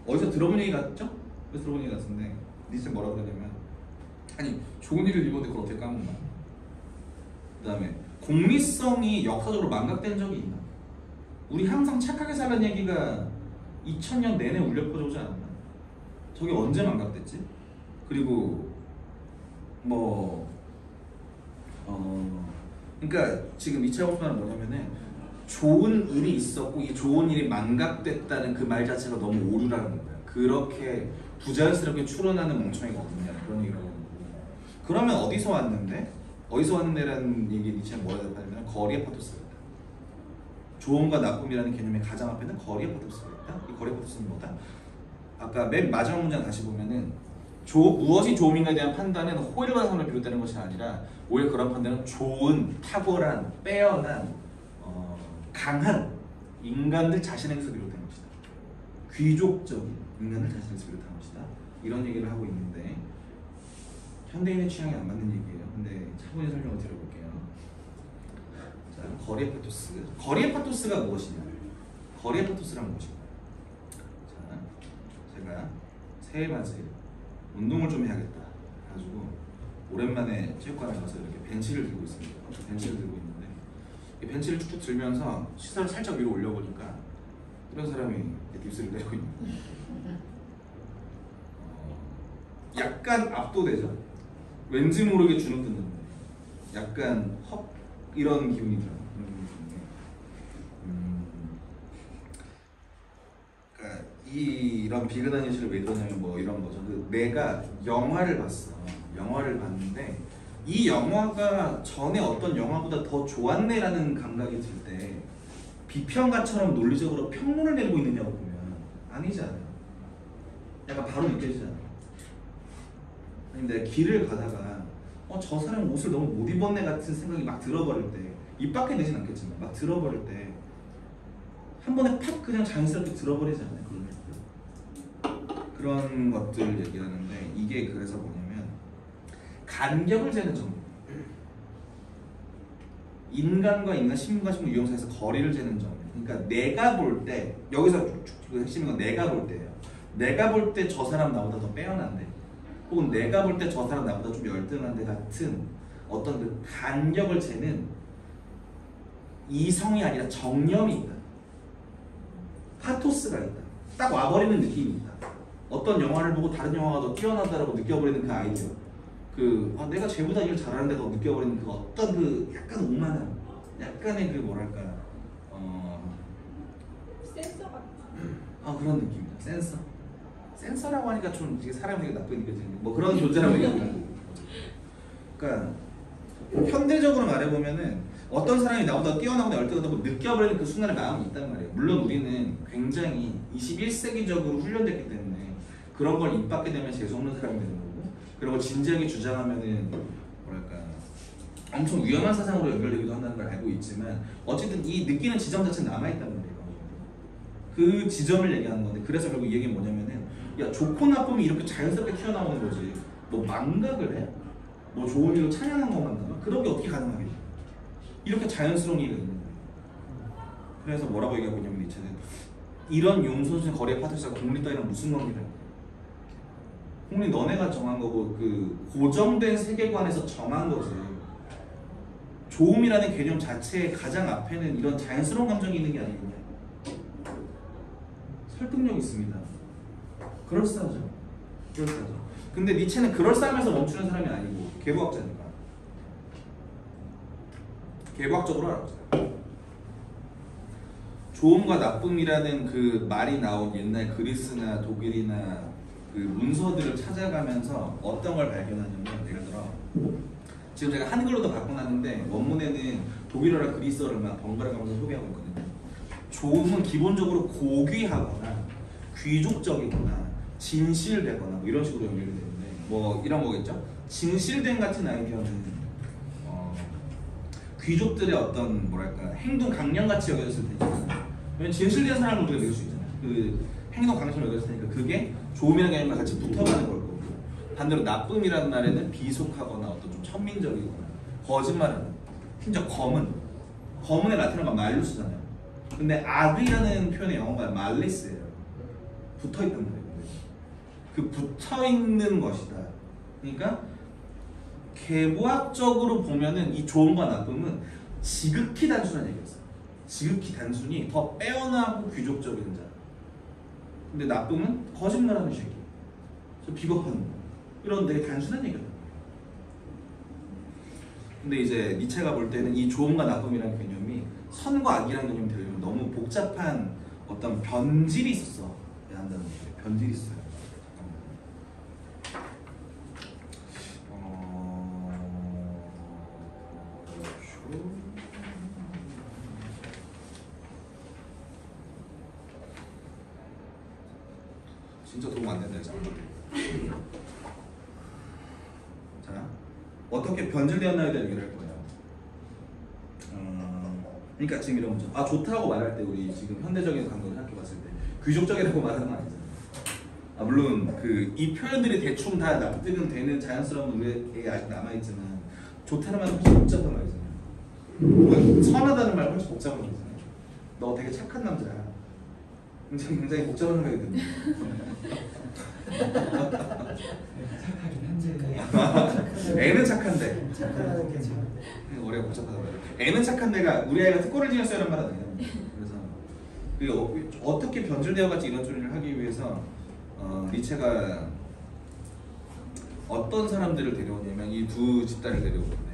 어디서 들어본 얘기 같죠? 그래서 들어본 얘기 같은데 니체 뭐라고 그러냐면 아니 좋은 일을 입었는데 그걸 어떻게 까먹나? 그 다음에 공리성이 역사적으로 망각된 적이 있나? 우리 항상 착하게 살라는 얘기가 2000년 내내 울려 퍼져오지 않았나? 저게 언제 망각됐지? 그리고 그러니까 지금 이차하고 말은 뭐냐면은 좋은 일이 있었고 이 좋은 일이 망각됐다는 그 말 자체가 너무 오류라는 거야. 그렇게 부자연스럽게 추론하는 멍청이가 없느냐 그런 얘기를 하는 거고. 그러면 어디서 왔는데라는 얘기 니체는 뭐라 대답하냐면 거리의 파토스가 있다. 좋음과 나쁨이라는 개념의 가장 앞에는 거리의 파토스가 있다. 이 거리의 파토스는 뭐다? 아까 맨 마지막 문장 다시 보면은 무엇이 좋음인가에 대한 판단은 호의를 받은 사람을 비롯되는 것이 아니라 오히려 그런 판단은 좋은, 탁월한, 빼어난, 강한 인간들 자신에게서 비롯된 것이다. 귀족적인 인간들 자신에게서 비롯한 것이다. 이런 얘기를 하고 있는데 현대인의 취향에 안 맞는 얘기예요. 근데 차분히 설명을 드려볼게요. 자, 거리의 파토스. 거리의 파토스가 무엇이냐? 거리의 파토스란 무엇인가? 자, 제가 세 가지 운동을 좀 해야겠다. 그래가지고 오랜만에 체육관에 가서 이렇게 벤치를 들고 있습니다. 벤치를 들고 있는데 이 벤치를 쭉쭉 들면서 시선을 살짝 위로 올려보니까 이런 사람이 깁스를 내고 있는 거예요. 약간 압도되죠. 왠지 모르게 주눅 드는 거예요. 약간 헉 이런 기분이 들어요. 그러니까 이런 비근한 현실을 왜 그러냐면 뭐 이런 거죠. 내가 영화를 봤어. 영화를 봤는데 이 영화가 전에 어떤 영화보다 더 좋았네라는 감각이 들 때 비평가처럼 논리적으로 평론을 내고 있느냐고 보면 아니잖아요. 약간 바로 느껴지잖아요. 근데 길을 가다가 저 사람 옷을 너무 못 입었네 같은 생각이 막 들어버릴 때 입 밖에 내진 않겠지만 막 들어버릴 때 한 번에 팍 그냥 자연스럽게 들어버리지 않아요. 그런 것들 얘기하는데 이게 그래서 뭐냐면 간격을 재는 정보. 인간과 인간, 식물과 식물 유형 사이에서 거리를 재는 점. 그러니까 내가 볼 때 여기서 그 핵심인 건 내가 볼 때예요. 내가 볼 때 저 사람 나보다 더 빼어난데, 혹은 내가 볼 때 저 사람 나보다 좀 열등한데 같은 어떤 그 간격을 재는 이성이 아니라 정념이 있다. 파토스가 있다. 딱 와버리는 느낌이 있다. 어떤 영화를 보고 다른 영화가 더 뛰어나다라고 느껴버리는 그 아이디어. 내가 쟤보다 일 잘하는데 더 느껴버리는 그 어떤 그 약간 오만함, 약간의 그 뭐랄까 센서 같은. 그런 느낌이다. 센서라고 하니까 좀 되게 사람이 되게 나쁘게 느껴지는 뭐 그런 존재라고 얘기하는 거고. 그러니까 현대적으로 말해보면은 어떤 사람이 나보다 뛰어나거나 열등하다고 느껴버리는 그 순간의 마음이 있단 말이에요. 물론 우리는 굉장히 21세기적으로 훈련됐기 때문에 그런 걸 입 밖에 되면 재수없는 사람이 되는 거고, 그리고 진지하게 주장하면은 뭐랄까 엄청 위험한 사상으로 연결되기도 한다는 걸 알고 있지만 어쨌든 이 느끼는 지점 자체는 남아있단 말이에요. 그 지점을 얘기하는 건데, 그래서 결국 이 얘기는 뭐냐면은 야, 좋고 나쁨이 이렇게 자연스럽게 튀어나오는 거지 뭐 망각을 해? 뭐 좋은 일로 찬양한 것만 남아? 그런 게 어떻게 가능하겠냐? 이렇게 자연스러운 얘기가 있는 거예요. 그래서 뭐라고 얘기하고 있냐면 니체는 이런 용선수의 거리의 파트너가 공리 따위랑 무슨 관계를 해? 공리 너네가 정한 거고 그 고정된 세계관에서 정한 거지. 좋음이라는 개념 자체의 가장 앞에는 이런 자연스러운 감정이 있는 게 아니겠냐. 설득력 있습니다. 그럴싸하죠. 근데 니체는 그럴싸하면서 멈추는 사람이 아니고 계보학자니까. 계보학적으로 알아보세요. 좋음과 나쁨이라는 그 말이 나온 옛날 그리스나 독일이나 그 문서들을 찾아가면서 어떤 걸 발견하냐면, 예를 들어 지금 제가 한글로도 바꿔놨는데 원문에는 독일어랑 그리스어를 막 번갈아 가면서 소개하고 있거든요. 좋음은 기본적으로 고귀하거나 귀족적이거나 진실되거나 뭐 이런 식으로 연결이 되는데, 뭐 이런 거겠죠. 진실된 같은 아이디어는 귀족들의 어떤 뭐랄까 행동 강령같이 여겨졌을 테니까, 왜냐면 진실된 사람을 우리가 믿을 수 있잖아요. 그 행동 강령을 여겼을 테니까 그게 좋음이라는 개념과 같이 붙어가는 걸 거고, 반대로 나쁨이라는 말에는 비속하거나 어떤 좀 천민적이거나 거짓말하는, 심지어 검은의 라틴어가 말루스잖아요. 근데 악이라는 표현의 영어가 말리스예요. 붙어있단 말이에요. 그 붙어있는 것이다. 그러니까 계보학적으로 보면은 이 좋음과 나쁨은 지극히 단순한 얘기였어요. 지극히 단순히 더 빼어나고 귀족적인 자. 근데 나쁨은 거짓말하는 새끼, 비겁한 거. 이런 되게 단순한 얘기다. 근데 이제 니체가 볼 때는 이 좋음과 나쁨이라는 개념이 선과 악이라는 개념이 되려면 너무 복잡한 어떤 변질이 있었어. 한다는 거예요. 변질이 있어요. 진짜 도움 안 된다, 자, 어떻게 변질되었나에 대한 얘기를 할 거예요. 그러니까 지금 이런 거죠. 좋다고 말할 때 우리 지금 현대적인 감각을 생각해봤을 때 귀족적이라고 말하는 건 아니잖아요. 물론 이 표현들이 대충 다 납득은 되는 자연스러운 우리에게 아직 남아있지만, 좋다는 말은 훨씬 복잡한 말이잖아요. 선하다는 말은 훨씬 복잡한 말이잖아요. 너 되게 착한 남자야. 굉장히 복잡한 생각이 듭니다. 착하긴 한데. 애는 착한데 착하다는 게 참. 머리가 복잡하다고요. 애는 착한데가 우리 아이가 특권을 지녔어요라는 말 아니에요. 그래서 그게 어떻게 변질되어 갈지 이런 조리를 하기 위해서 니체가 어떤 사람들을 데려오냐면 이 두 집단을 데려오는데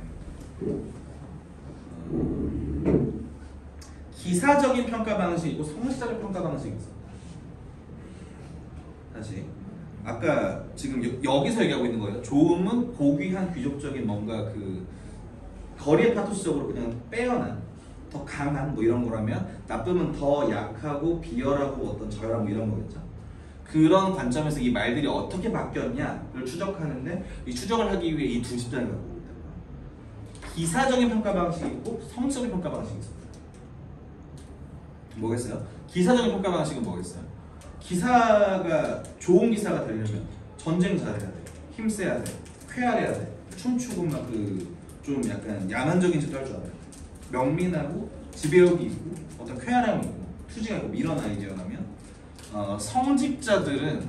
기사적인 평가 방식이 있고 성시적인 평가 방식이 있어. 다시 아까 지금 여기서 얘기하고 있는 거예요. 좋음은 고귀한 귀족적인 뭔가 그 거리의 파토스적으로 그냥 빼어난 더 강한 뭐 이런 거라면 나쁨은 더 약하고 비열하고 어떤 저열한 뭐 이런 거겠죠. 그런 관점에서 이 말들이 어떻게 바뀌었냐를 추적하는데 이 추적을 하기 위해 이 두 집단을 갖고 있다. 기사적인 평가 방식이 있고 성적인 평가 방식이 있습니다. 뭐겠어요? 기사적인 평가 방식은 뭐겠어요? 기사가 좋은 기사가 되려면 전쟁 잘해야 돼, 힘세야 돼, 쾌활해야 돼, 춤추고 막 좀 약간 야만적인 짓도 할 줄 알아요. 명민하고 지배욕이 있고 어떤 쾌활함이 있고 투지가 있고 이런 아이디어라면 성직자들은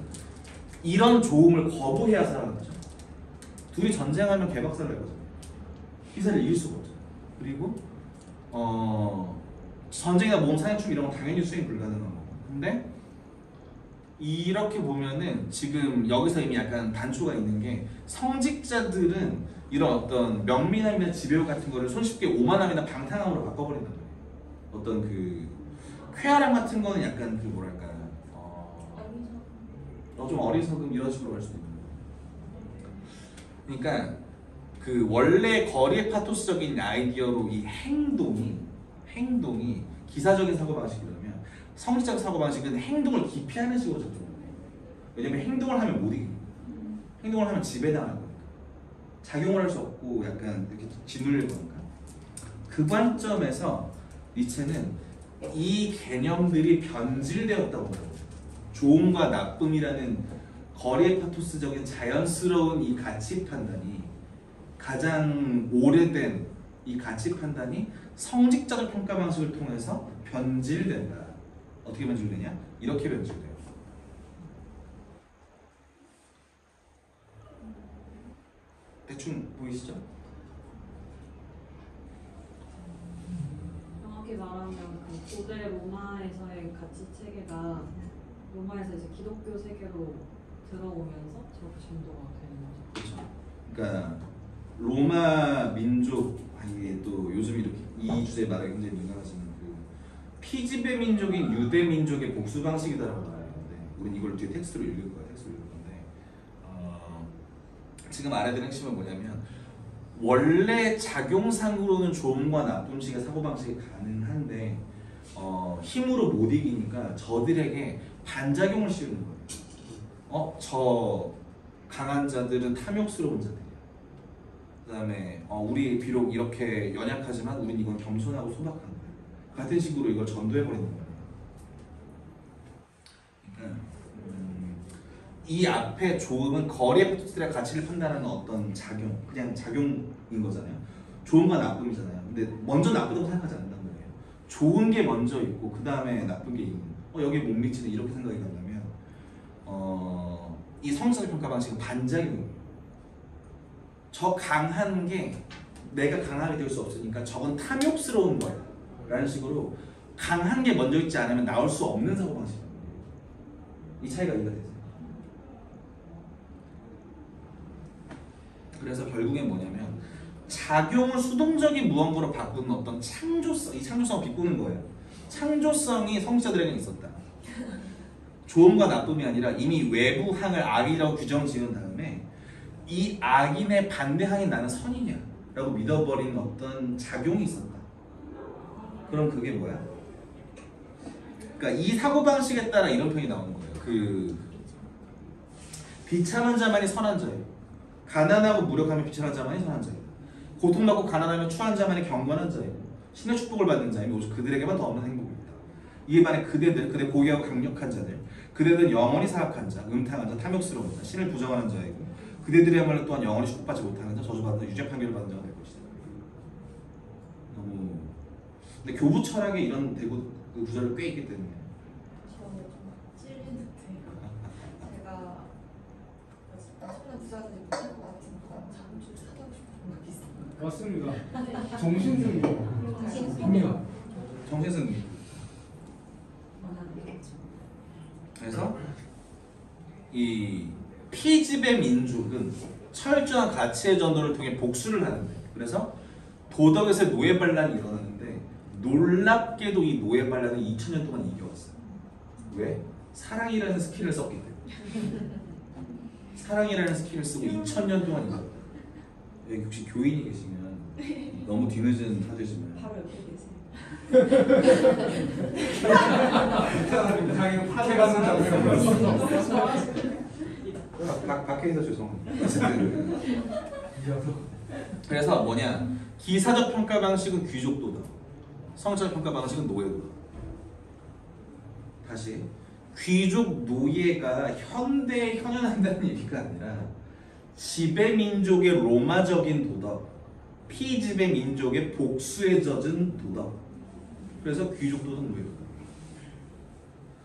이런 좋음을 거부해야 살아가는 거죠. 둘이 전쟁하면 개박살날 거죠. 기사를 이길 수가 없죠. 그리고 전쟁이나 모험, 사냥춤 이런 건 당연히 수행 불가능한 거고. 근데 이렇게 보면은 지금 여기서 이미 약간 단초가 있는 게 성직자들은 이런 어떤 명민함이나 지배욕 같은 거를 손쉽게 오만함이나 방탕함으로 바꿔버린단 말이에요. 어떤 그 쾌활함 같은 거는 약간 그 뭐랄까 좀 어리석음 이런 식으로 할 수도 있는 거예요. 그러니까 그 원래 거리의 파토스적인 아이디어로 이 행동이 기사적인 사고방식이라면 성직자적 사고방식은 행동을 기피하는 식으로 작동해요. 왜냐면 행동을 하면 못 이기고 행동을 하면 지배당할 거니까 작용을 할 수 없고 약간 이렇게 짓눌릴 거니까 그 관점에서 니체는 이 개념들이 변질되었다고 봐요. 좋음과 나쁨이라는 거리의 파토스적인 자연스러운 이 가치 판단이 가장 오래된 이 가치 판단이 성직자적 평가 방식을 통해서 변질된다. 어떻게 변질되냐? 이렇게 변질돼요. 대충 보이시죠? 정확히 말하면 그 고대 로마에서의 가치 체계가 로마에서 이제 기독교 세계로 들어오면서 저렇게 전도가 되는 거죠. 그렇죠. 그러니까 로마 민족 이게 또 요즘 이렇게 이 주제에 말하기 굉장히 민감하지만 그 피지배 민족인 유대 민족의 복수 방식이다라고 말하는데 우린 이걸 뒤에 텍스트로 읽을 거야. 텍스트로 읽을 건데 지금 알아야 되는 핵심은 뭐냐면 원래 작용상으로는 좋음과 나쁨 식의 사고방식이 가능한데 힘으로 못 이기니까 저들에게 반작용을 씌우는 거예요. 저 강한 자들은 탐욕스러운 자들이야. 그 다음에 우리 비록 이렇게 연약하지만 우린 이건 겸손하고 소박한 거야. 같은 식으로 이걸 전도해버리는 거예요. 그러니까 이 앞에 좋음은 거리의 파토스들의 가치를 판단하는 어떤 작용, 그냥 작용인 거잖아요. 좋음과 나쁨이잖아요. 근데 먼저 나쁘다고 생각하지 않는단 말이에요. 좋은 게 먼저 있고 그 다음에 나쁜 게 있는 여기에 못 미치는 이렇게 생각이 간다면 이 성적인 평가 방식은 반작용이에요. 저 강한 게 내가 강하게 될 수 없으니까 저건 탐욕스러운 거야 라는 식으로 강한 게 먼저 있지 않으면 나올 수 없는 사고방식이에요. 이 차이가 이해가 되세요? 그래서 결국엔 뭐냐면 작용을 수동적인 무언가로 바꾸는 어떤 창조성, 이 창조성을 비꾸는 거예요. 창조성이 성직자들에게 있었다. 좋음과 나쁨이 아니라 이미 외부 항을 악이라고 규정 지은 다음에 이 악인의 반대항이 나는 선이냐 라고 믿어버린 어떤 작용이 있었다. 그럼 그게 뭐야? 그러니까 이 사고방식에 따라 이런 표현이 나오는 거예요. 그 비참한 자만이 선한 자예요. 가난하고 무력하면 비참한 자만이 선한 자예요. 고통받고 가난하면 추한 자만이 경건한 자예요. 신의 축복을 받는 자이며 오직 그들에게만 더 없는 행복입니다. 이에 반해 그대 고귀하고 강력한 자들, 그대들은 영원히 사악한 자, 음탕한 자, 탐욕스러운 자, 신을 부정하는 자이고 그대들이야말로 또한 영원히 축복받지 못하는 자, 저주받는 유죄 판결을 받는 자가 될 것이다. 너무 근데 교부 철학에 이런 대구 그 구절을 꽤 있기 때문에 부자들이 못할 것 같은 거 잠좀 사고 싶은 거 있어. 맞습니다. 정신승리입니다. 정신승리. 원하는 거죠. 그래서 이 피지배 민족은 철저한 가치의 전도를 통해 복수를 하는데, 그래서 도덕에서 노예 반란이 일어나는데 놀랍게도 이 노예 반란을 2000년 동안 이겨왔어요. 왜? 사랑이라는 스킬을 썼기 때문에. 사랑이라는 스킬을 쓰고 2000년 동안 이겼다. 여기 혹시 교인이 계시면 너무 뒤늦은 사죄지만 바로 옆에 계세요. 자기 파괴 받는다고 밖에 있어 죄송합니다. 그래서 뭐냐, 기사적 평가 방식은 귀족 도덕, 성적 평가 방식은 노예 도덕. 다시, 귀족 노예가 현대에 현현한다는 얘기가 아니라 지배 민족의 로마적인 도덕, 피지배 민족의 복수에 젖은 도덕. 그래서 귀족 도덕, 노예 도덕.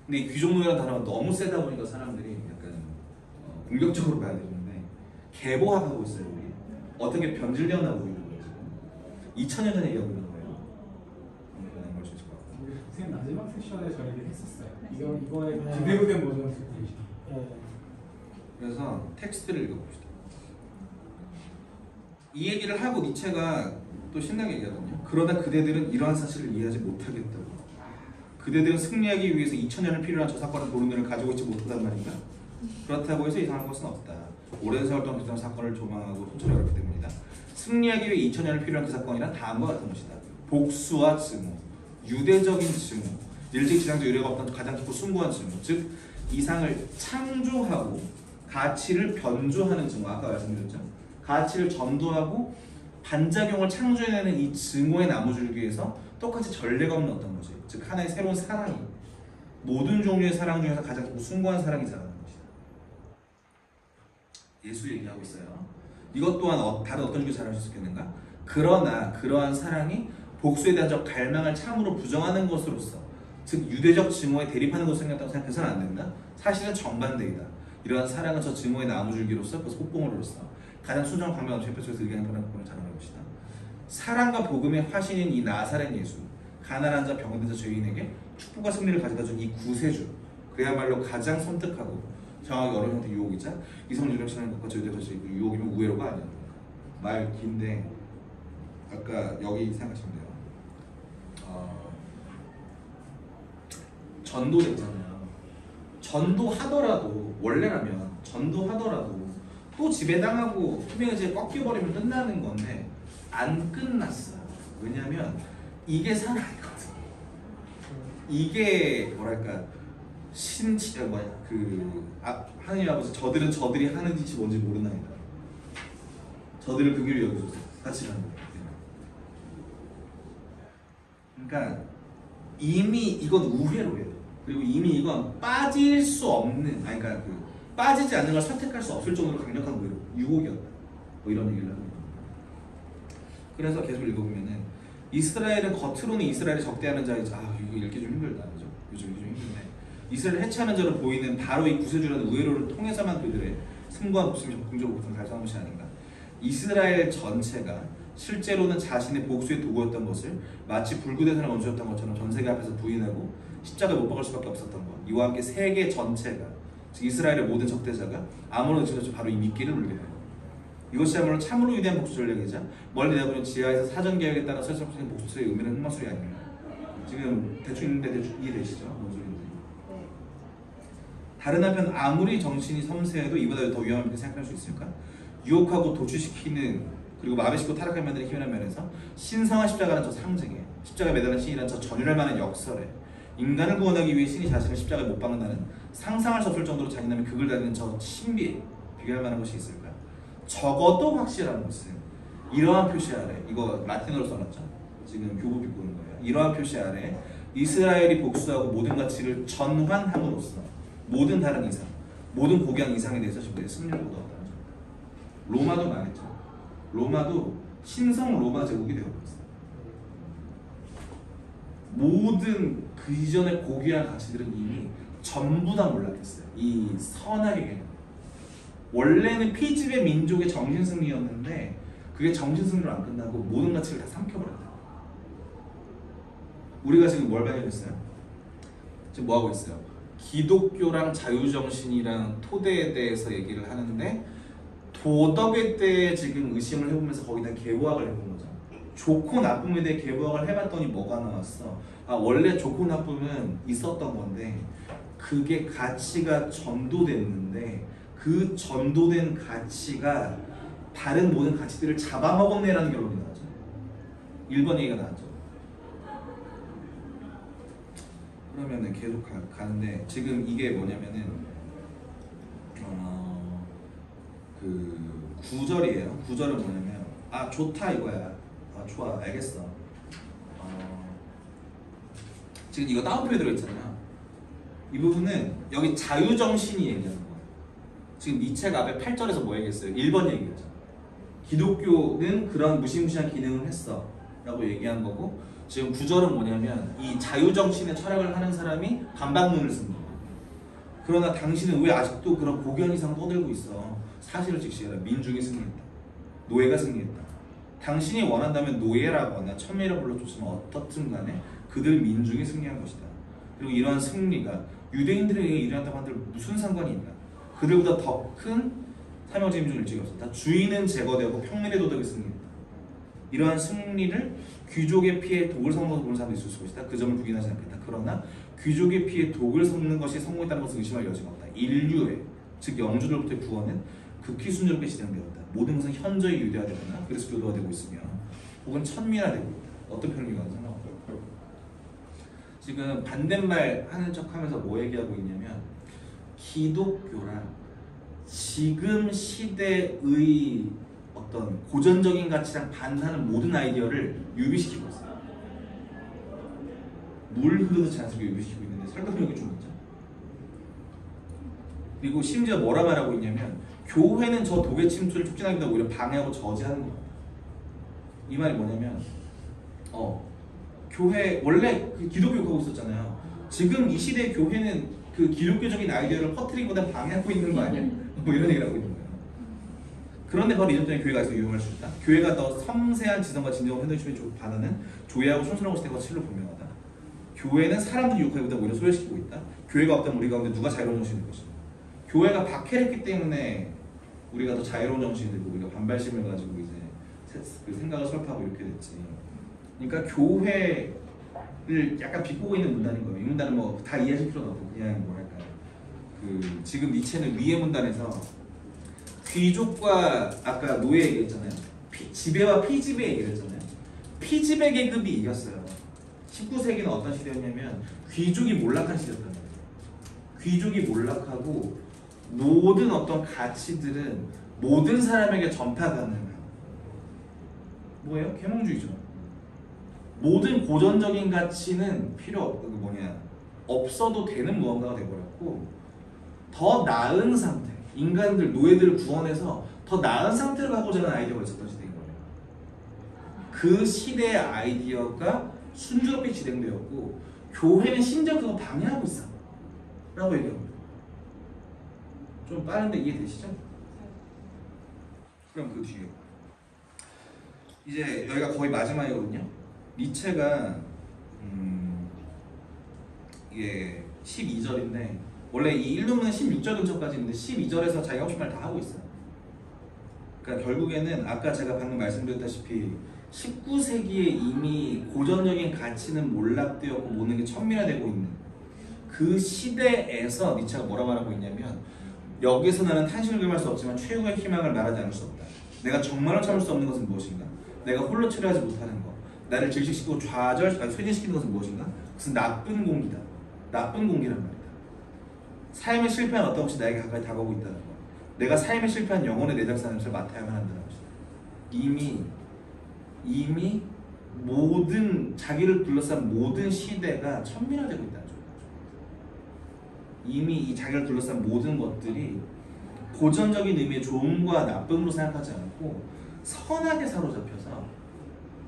근데 이 귀족 노예라는 단어가 너무 세다 보니까 사람들이 약간 공격적으로 봐야 되는데, 개보학하고 있어요. 우리 어떻게 변질되었나 보이는 거예요. 지금 2000년 전에 얘기하고 있는 거예요. 그런 걸수 있을 것 같아요. 우리 선생님 마지막 세션에 저 얘기를 했었어요. 이거의 제대로 된 버전을 듣고 계시죠. 그래서 텍스트를 읽어봅시다. 이 얘기를 하고 니체가 또 신나게 얘기하거든요. 그러나 그대들은 이러한 사실을 이해하지 못하겠다고. 그대들은 승리하기 위해서 2000년을 필요한 저 사건의 도른을 가지고 있지 못하단 말인가? 그렇다고 해서 이상한 것은 없다. 오랜 세월 동안 비슷한 사건을 조망하고 통찰하고 있기 때문이다. 승리하기 위해 2000년을 필요한 그 사건이란 다음과 같은 것이다. 복수와 증오, 유대적인 증오, 일찍 지상적 의뢰가 없던 가장 깊고 숭고한 증오, 즉 이상을 창조하고 가치를 변조하는 증오. 아까 말씀드렸죠. 가치를 전도하고 반작용을 창조해내는 이 증오의 나무줄기에서 똑같이 전례가 없는 어떤 거지. 즉 하나의 새로운 사랑이, 모든 종류의 사랑 중에서 가장 깊고 숭고한 사랑이 자라는 것이다. 예수 얘기하고 있어요. 이것 또한 다른 어떤 종류의 사랑일 수 있겠는가? 그러나 그러한 사랑이 복수에 대한 적 갈망을 참으로 부정하는 것으로서, 즉 유대적 증오에 대립하는 것으로 생각해서는 안 된다. 사실은 정반대이다. 이러한 사랑은 저 증오의 나무줄기로서, 그래서 꽃봉오리로서 가장 순정한 광명한 죄표 속에서 의견을 보는 것을 자랑해 봅시다. 사랑과 복음의 화신인 이 나사렛 예수, 가난한 자, 병든 자, 죄인에게 축복과 승리를 가져다준 이 구세주, 그야말로 가장 선택하고 정하기 어려운 형태의 유혹이자 이성적인 신앙을 갖고 저희들 것이 유혹이면 우회로가 아니야. 말 긴데 아까 여기 생각하시면 돼요. 전도됐잖아요. 전도하더라도, 원래라면 전도하더라도 또 지배당하고 투명해지게 꺾여버리면 끝나는 건데 안 끝났어. 왜냐면 이게 사랑이거든. 이게 뭐랄까, 하느님 아버지, 저들은 저들이 하는 짓이 뭔지 모르나이다. 저들을 긍휼히 여기소서. 같이 가는 거예요. 그러니까 이미 이건 우회로예요. 그리고 이미 이건 빠질 수 없는, 그러니까 빠지지 않는 걸 선택할 수 없을 정도로 강력한 우회로, 유혹이었다. 뭐 이런 얘기를 합니다. 그래서 계속 읽어보면은 이스라엘은 겉으로는 이스라엘을 적대하는 자이지. 이거 읽기 좀 힘들다, 그죠? 요즘 읽기 좀 힘든데, 이스라엘을 해체하는 자로 보이는 바로 이 구세주라는 우회로를 통해서만 그들의 승부와 목숨이 긍정 목숨을 달성한 것이 아닌가. 이스라엘 전체가 실제로는 자신의 복수의 도구였던 것을 마치 불구대산의 원수였던 것처럼 전 세계 앞에서 부인하고 십자가에 못 박을 수밖에 없었던 것. 이와 함께 세계 전체가, 즉 이스라엘의 모든 적대자가 아무런 의심 없이 바로 이 미끼를 물게 됩니다. 이것이야말로 참으로 위대한 복수 전략이자 멀리 내다보는 지하에서 사전 계획에 따라 설정된 복수의 의미는 흑마술이 아닙니다. 지금 대충 있는데 대충 이해되시죠? 뭔 소리인지. 네. 다른 한편 아무리 정신이 섬세해도 이보다 더 위험하게 생각할 수 있을까? 유혹하고 도취시키는, 그리고 마음의 싣고 타락하게 만드는 힘이라는 면에서 신성한 십자가는 저 상징에, 십자가에 매달린 신이란 저 전율할 만한 역설에, 인간을 구원하기 위해 신이 자신을 십자가에 못 박는다는 상상할 수 없을 정도로 잔인함의 극을 달리는 저 신비에 비교할 만한 것이 있을까? 적어도 확실한 것은 이러한 표시 아래, 이거 라틴어로 써놨죠? 지금 교부 비고 있는 거예요. 이러한 표시 아래 이스라엘이 복수하고 모든 가치를 전환함으로써 모든 다른 이상, 모든 고귀한 이상에 대해서 지금 승리를 거두었다는 점. 로마도 망했죠. 로마도 신성 로마 제국이 되어버렸어요. 모든 그 이전의 고귀한 가치들은 이미 전부 다 몰락했어요. 이 선악의 개념. 원래는 피지배 민족의 정신승리였는데 그게 정신승리로 안 끝나고 모든 가치를 다 삼켜버렸다. 우리가 지금 뭘 발견했어요? 지금 뭐 하고 있어요? 기독교랑 자유정신이랑 토대에 대해서 얘기를 하는데 도덕에 대해 지금 의심을 해보면서 거기다 개보학을 해본 거죠. 좋고 나쁨에 대해 개보학을 해봤더니 뭐가 나왔어? 아, 원래 좋고 나쁨은 있었던 건데 그게 가치가 전도됐는데 그 전도된 가치가 다른 모든 가치들을 잡아먹었네라는 결론이 나왔죠. 1번 얘기가 나왔죠. 그러면은 계속 가는데 지금 이게 뭐냐면은 그 9절이에요. 9절은 뭐냐면 아 좋다 이거야. 아 좋아 알겠어. 지금 이거 다운표에 들어있잖아요. 이 부분은 여기 자유정신이 얘기하는 거예요. 지금 니체가 앞에 8절에서 뭐 얘기했어요? 1번 얘기했죠. 기독교는 그런 무시무시한 기능을 했어 라고 얘기한 거고 지금 9절은 뭐냐면 이 자유정신의 철학을 하는 사람이 반박문을 쓴 거예요. 그러나 당신은 왜 아직도 그런 고견 이상 떠들고 있어? 사실을 직시해라. 민중이 승리했다. 노예가 승리했다. 당신이 원한다면 노예라거나 천매라 불러줬으면 어떻든 간에 그들 민중이 승리한 것이다. 그리고 이러한 승리가 유대인들에게 일어났다고 한들 무슨 상관이 있나? 그들보다 더 큰 사명적 민중 일찍이 없었다. 주인은 제거되고 평민의 도덕이 승리했다. 이러한 승리를 귀족의 피에 독을 섞어서 보는 사람도 있을 것이다. 그 점을 부인하지 않겠다. 그러나 귀족의 피에 독을 섞는 것이 성공했다는 것을 의심할 여지가 없다. 인류의, 즉 영주들로부터의 구원은 극히 순조롭게 진행되었다. 모든 것은 현저히 유대화되거나 그래서 교도화되고 있으며 혹은 천민화되고 있다. 어떤 표현이건 상관없고 지금 반대말 하는 척하면서 뭐 얘기하고 있냐면 기독교란 지금 시대의 어떤 고전적인 가치랑 반하는 모든 아이디어를 유비시키고 있어요. 물 흐르듯 자연스럽게 유비시키고 있는데 설득력이 좀 있죠. 그리고 심지어 뭐라 말하고 있냐면 교회는 저 독의 침투를 촉진하기보다 오히려 방해하고 저지하는 거예요. 이 말이 뭐냐면 교회 원래 그 기독교가 하고 있었잖아요. 지금 이 시대의 교회는 그 기독교적인 아이디어를 퍼뜨리기보다 방해하고 있는 거 아니야? 뭐 이런 얘기를 하고 있는 거예요. 그런데 바로 이전 전에 교회가 있어 유용할 수 있다. 교회가 더 섬세한 지성과 진정한 현대주의에 반하는 조예하고 촌스러운 것에 대해서 실로 분명하다. 교회는 사람들 유혹하기보다 오히려 소외시키고 있다. 교회가 없다면 우리 가운데 누가 자유로운 정신이 될 것인가? 교회가 박해했기 때문에 우리가 더 자유로운 정신이 되고 우리가 반발심을 가지고 이제 그 생각을 설파하고 이렇게 됐지. 그러니까 교회를 약간 비꼬고 있는 문단인 거예요. 이 문단은 뭐 다 이해하실 필요는 없고 그냥 뭐랄까 그 지금 니체는 위의 문단에서 귀족과 아까 노예 얘기했잖아요. 지배와 피지배 얘기했잖아요. 피지배 계급이 이겼어요. 19세기는 어떤 시대였냐면 귀족이 몰락한 시대였단 말이에요. 귀족이 몰락하고 모든 어떤 가치들은 모든 사람에게 전파 가능한 뭐예요? 계몽주의죠. 모든 고전적인 가치는 필요 없고 없어도 되는 무언가가 되어버렸고 더 나은 상태, 인간들, 노예들을 구원해서 더 나은 상태로 가고자 하는 아이디어가 있었던 시대인 거예요. 그 시대의 아이디어가 순조롭게 진행되었고 교회는 심지어 그거 방해하고 있어 라고 얘기합니다. 좀 빠른데 이해되시죠? 그럼 그 뒤에 이제 여기가 거의 마지막이거든요. 니체가 이게 12절인데 원래 이 1도문은 16절 근처까지 있는데 12절에서 자기가 하고 싶은 말 다 하고 있어요. 그러니까 결국에는 아까 제가 방금 말씀드렸다시피 19세기에 이미 고전적인 가치는 몰락되었고 모든 게 천민화되고 있는 그 시대에서 니체가 뭐라 말하고 있냐면 여기서 나는 탄식을 금할 수 없지만 최후의 희망을 말하지 않을 수 없다. 내가 정말로 참을 수 없는 것은 무엇인가? 내가 홀로 처리하지 못하는 것. 나를 질식시키고 쇠진시키는 것은 무엇인가? 그것은 나쁜 공기다. 나쁜 공기란 말이다. 삶에 실패한 어떤 것이 나에게 가까이 다가오고 있다는 것. 내가 삶에 실패한 영혼의 내장사는 것을 맡아야만 한다는 것이다. 이미 모든 자기를 둘러싼 모든 시대가 천민화되고 있다는 거죠. 이미 이 자기를 둘러싼 모든 것들이 고전적인 의미의 좋음과 나쁨으로 생각하지 않고 선하게 사로잡혀서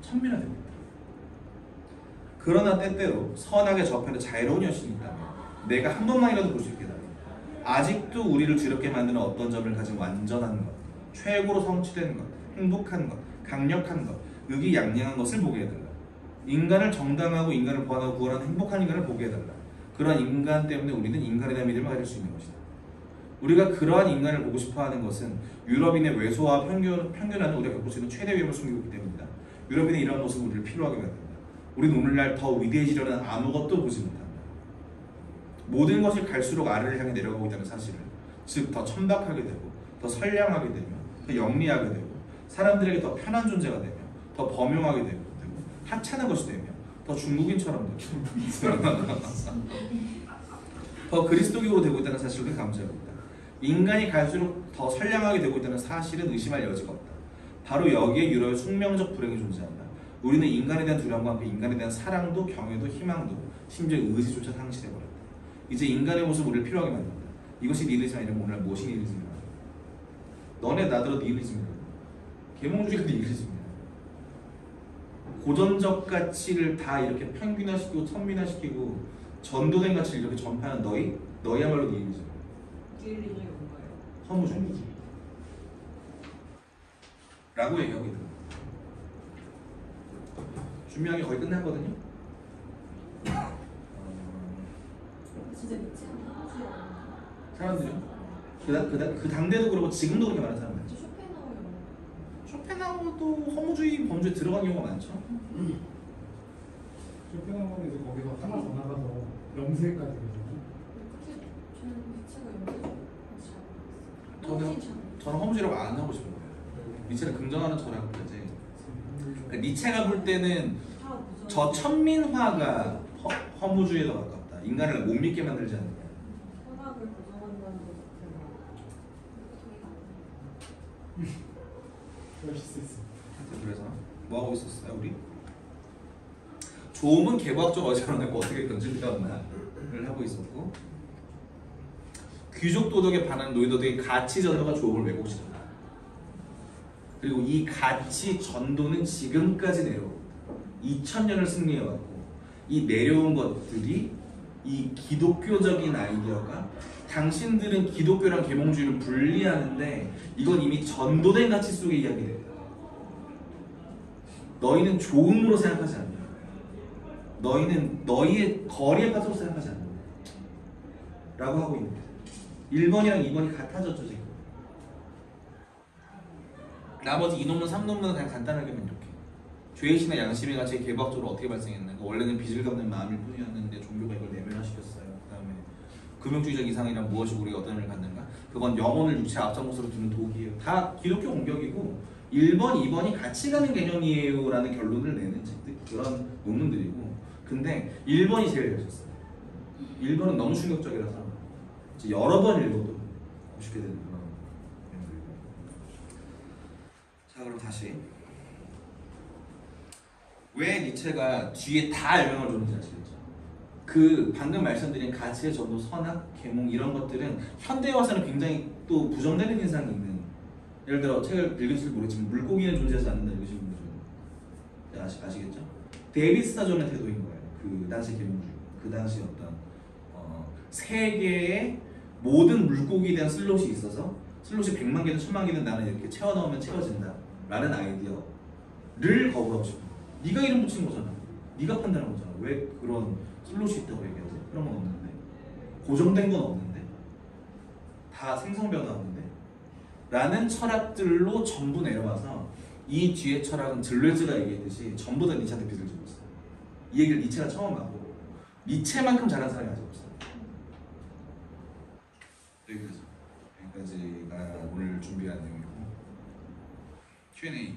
천민화되고 있다. 그러나 때때로 선하게 접해도 자유로운 여신이 있다면 내가 한 번만이라도 볼 수 있게 해달라. 아직도 우리를 두렵게 만드는 어떤 점을 가진 완전한 것, 최고로 성취된 것, 행복한 것, 강력한 것, 의기양양한 것을 보게 해달라. 인간을 정당하고 인간을 보완하고 구원하는 행복한 인간을 보게 해달라. 그러한 인간 때문에 우리는 인간에 대한 믿음을 가질 수 있는 것이다. 우리가 그러한 인간을 보고 싶어하는 것은 유럽인의 왜소와 편견하는 우리가 겪을 수 있는 최대 위험을 숨기고 있기 때문이다. 유럽인의 이러한 모습은 우리를 필요하게 만든다. 우리는 오늘날 더 위대해지려는 아무것도 보지 못한다. 모든 것이 갈수록 아래를 향해 내려가고 있다는 사실을, 즉 더 천박하게 되고 더 선량하게 되며 더 영리하게 되고 사람들에게 더 편한 존재가 되며 더 범용하게 되고 하찮은 것이 되며 더 중국인처럼 되고 더 그리스도교로 되고 있다는 사실을 감지하고 있다. 인간이 갈수록 더 선량하게 되고 있다는 사실은 의심할 여지가 없다. 바로 여기에 유럽의 숙명적 불행이 존재한다. 우리는 인간에 대한 두려움과 함께 인간에 대한 사랑도 경외도 희망도 심지어 의지조차 상실해버렸다. 이제 인간의 모습을 우리를 필요하게 만든다. 이것이 니힐리즘 아니면 오늘날 무엇이 니힐리즘이다. 너네 나더러 니힐리즘이다. 계몽주의가 니힐리즘이야. 고전적 가치를 다 이렇게 평균화시키고 천민화시키고 전도된 가치를 이렇게 전파하는 너희야말로 니힐리즘. 니힐리즘이 뭔가요? 허무주의 라고 얘기하고 있는 거예요. 준비하기 거의 끝났거든요. 진짜 믿지 않아. 사람들이요. 그 당대도 그렇고 지금도 그렇게 말하는 사람들. 쇼펜하우어. 쇼펜하우어도 허무주의 범주에 들어간 경우가 많죠. 쇼펜하우어는 이제 거기서 하나 더 나가서 염세까지 되잖아요. 저는 니체가 저는 허무주의라고 안 하고 싶어요. 니체는 긍정하는 철학을 하지. 그러니까 니체가 볼 때는 다 부정. 저 천민화가 허무주의에 더 가깝다. 인간을 못 믿게 만들지 않느냐. 철학을 부정한다는 것 자체가 그럴 수 있어. 그래서 뭐 하고 있었어요 우리? 조음은 개과학적 어지러움과 어떻게 변질되었나를 하고 있었고, 귀족 도덕에 반하는 노예도덕의 가치 전도가 조음을 왜곡시켰다. 그리고 이 가치 전도는 지금까지 내려오고 2000년을 승리해왔고, 이 내려온 것들이 이 기독교적인 아이디어가 당신들은 기독교랑 계몽주의를 분리하는데 이건 이미 전도된 가치 속의 이야기래요. 너희는 조음으로 생각하지 않냐. 너희는 너희의 거리의 파트로 생각하지 않냐 라고 하고 있는 거예요. 1번이랑 2번이 같아졌죠 지금. 나머지 2논문 3논문은 그냥 간단하게 하면 이렇게 죄의식이나 양심의 가치가 개박적으로 어떻게 발생했는가. 원래는 빚을 갚는 마음일 뿐이었는데 종교가 이걸 내면화시켰어요. 그 다음에 금융주의적 이상이란 무엇이 우리가 어떤 의미를 갖는가. 그건 영혼을 육체 앞장모습으로 두는 도구예요. 다 기독교 공격이고 1번, 2번이 같이 가는 개념이에요 라는 결론을 내는 책들, 그런 논문들이고, 근데 1번이 제일 열렸어요. 1번은 너무 충격적이라서 이제 여러 번 읽어도 쉽게 되는 그런 내용들이고. 자, 그럼 다시 왜 니체가 뒤에 다 열명을 줬는지 아시겠죠? 그 방금 말씀드린 가치의 전도, 선악, 계몽 이런 것들은 현대에 와서는 굉장히 또 부정되는 인상이 있는, 예를 들어 책을 읽으실지 모르겠지만 물고기는 존재하지 않는다 읽으신 분들은 아시겠죠? 데이빗 스타존의 태도인 거예요. 그 당시 계몽주의, 그 당시 어떤 세계의 모든 물고기에 대한 슬롯이 있어서 슬롯이 100만 개든 1000만 개든 나는 이렇게 채워 넣으면 채워진다 라는 아이디어를 거부하고 싶어. 네가 이름 붙인 거잖아. 네가 판단한 거잖아. 왜 그런 슬롯이 있다고 얘기하지? 그런 건 없는데, 고정된 건 없는데, 다 생성 변화 없는데 라는 철학들로 전부 내려와서 이 뒤에 철학은 들레즈가 얘기했듯이 전부 다 니체한테 빚을 지고 있어요. 이 얘기를 니체가 처음 하고 니체만큼 잘한 사람이 아직 없어요. 여기까지가 오늘 준비한 내용이고, Q&A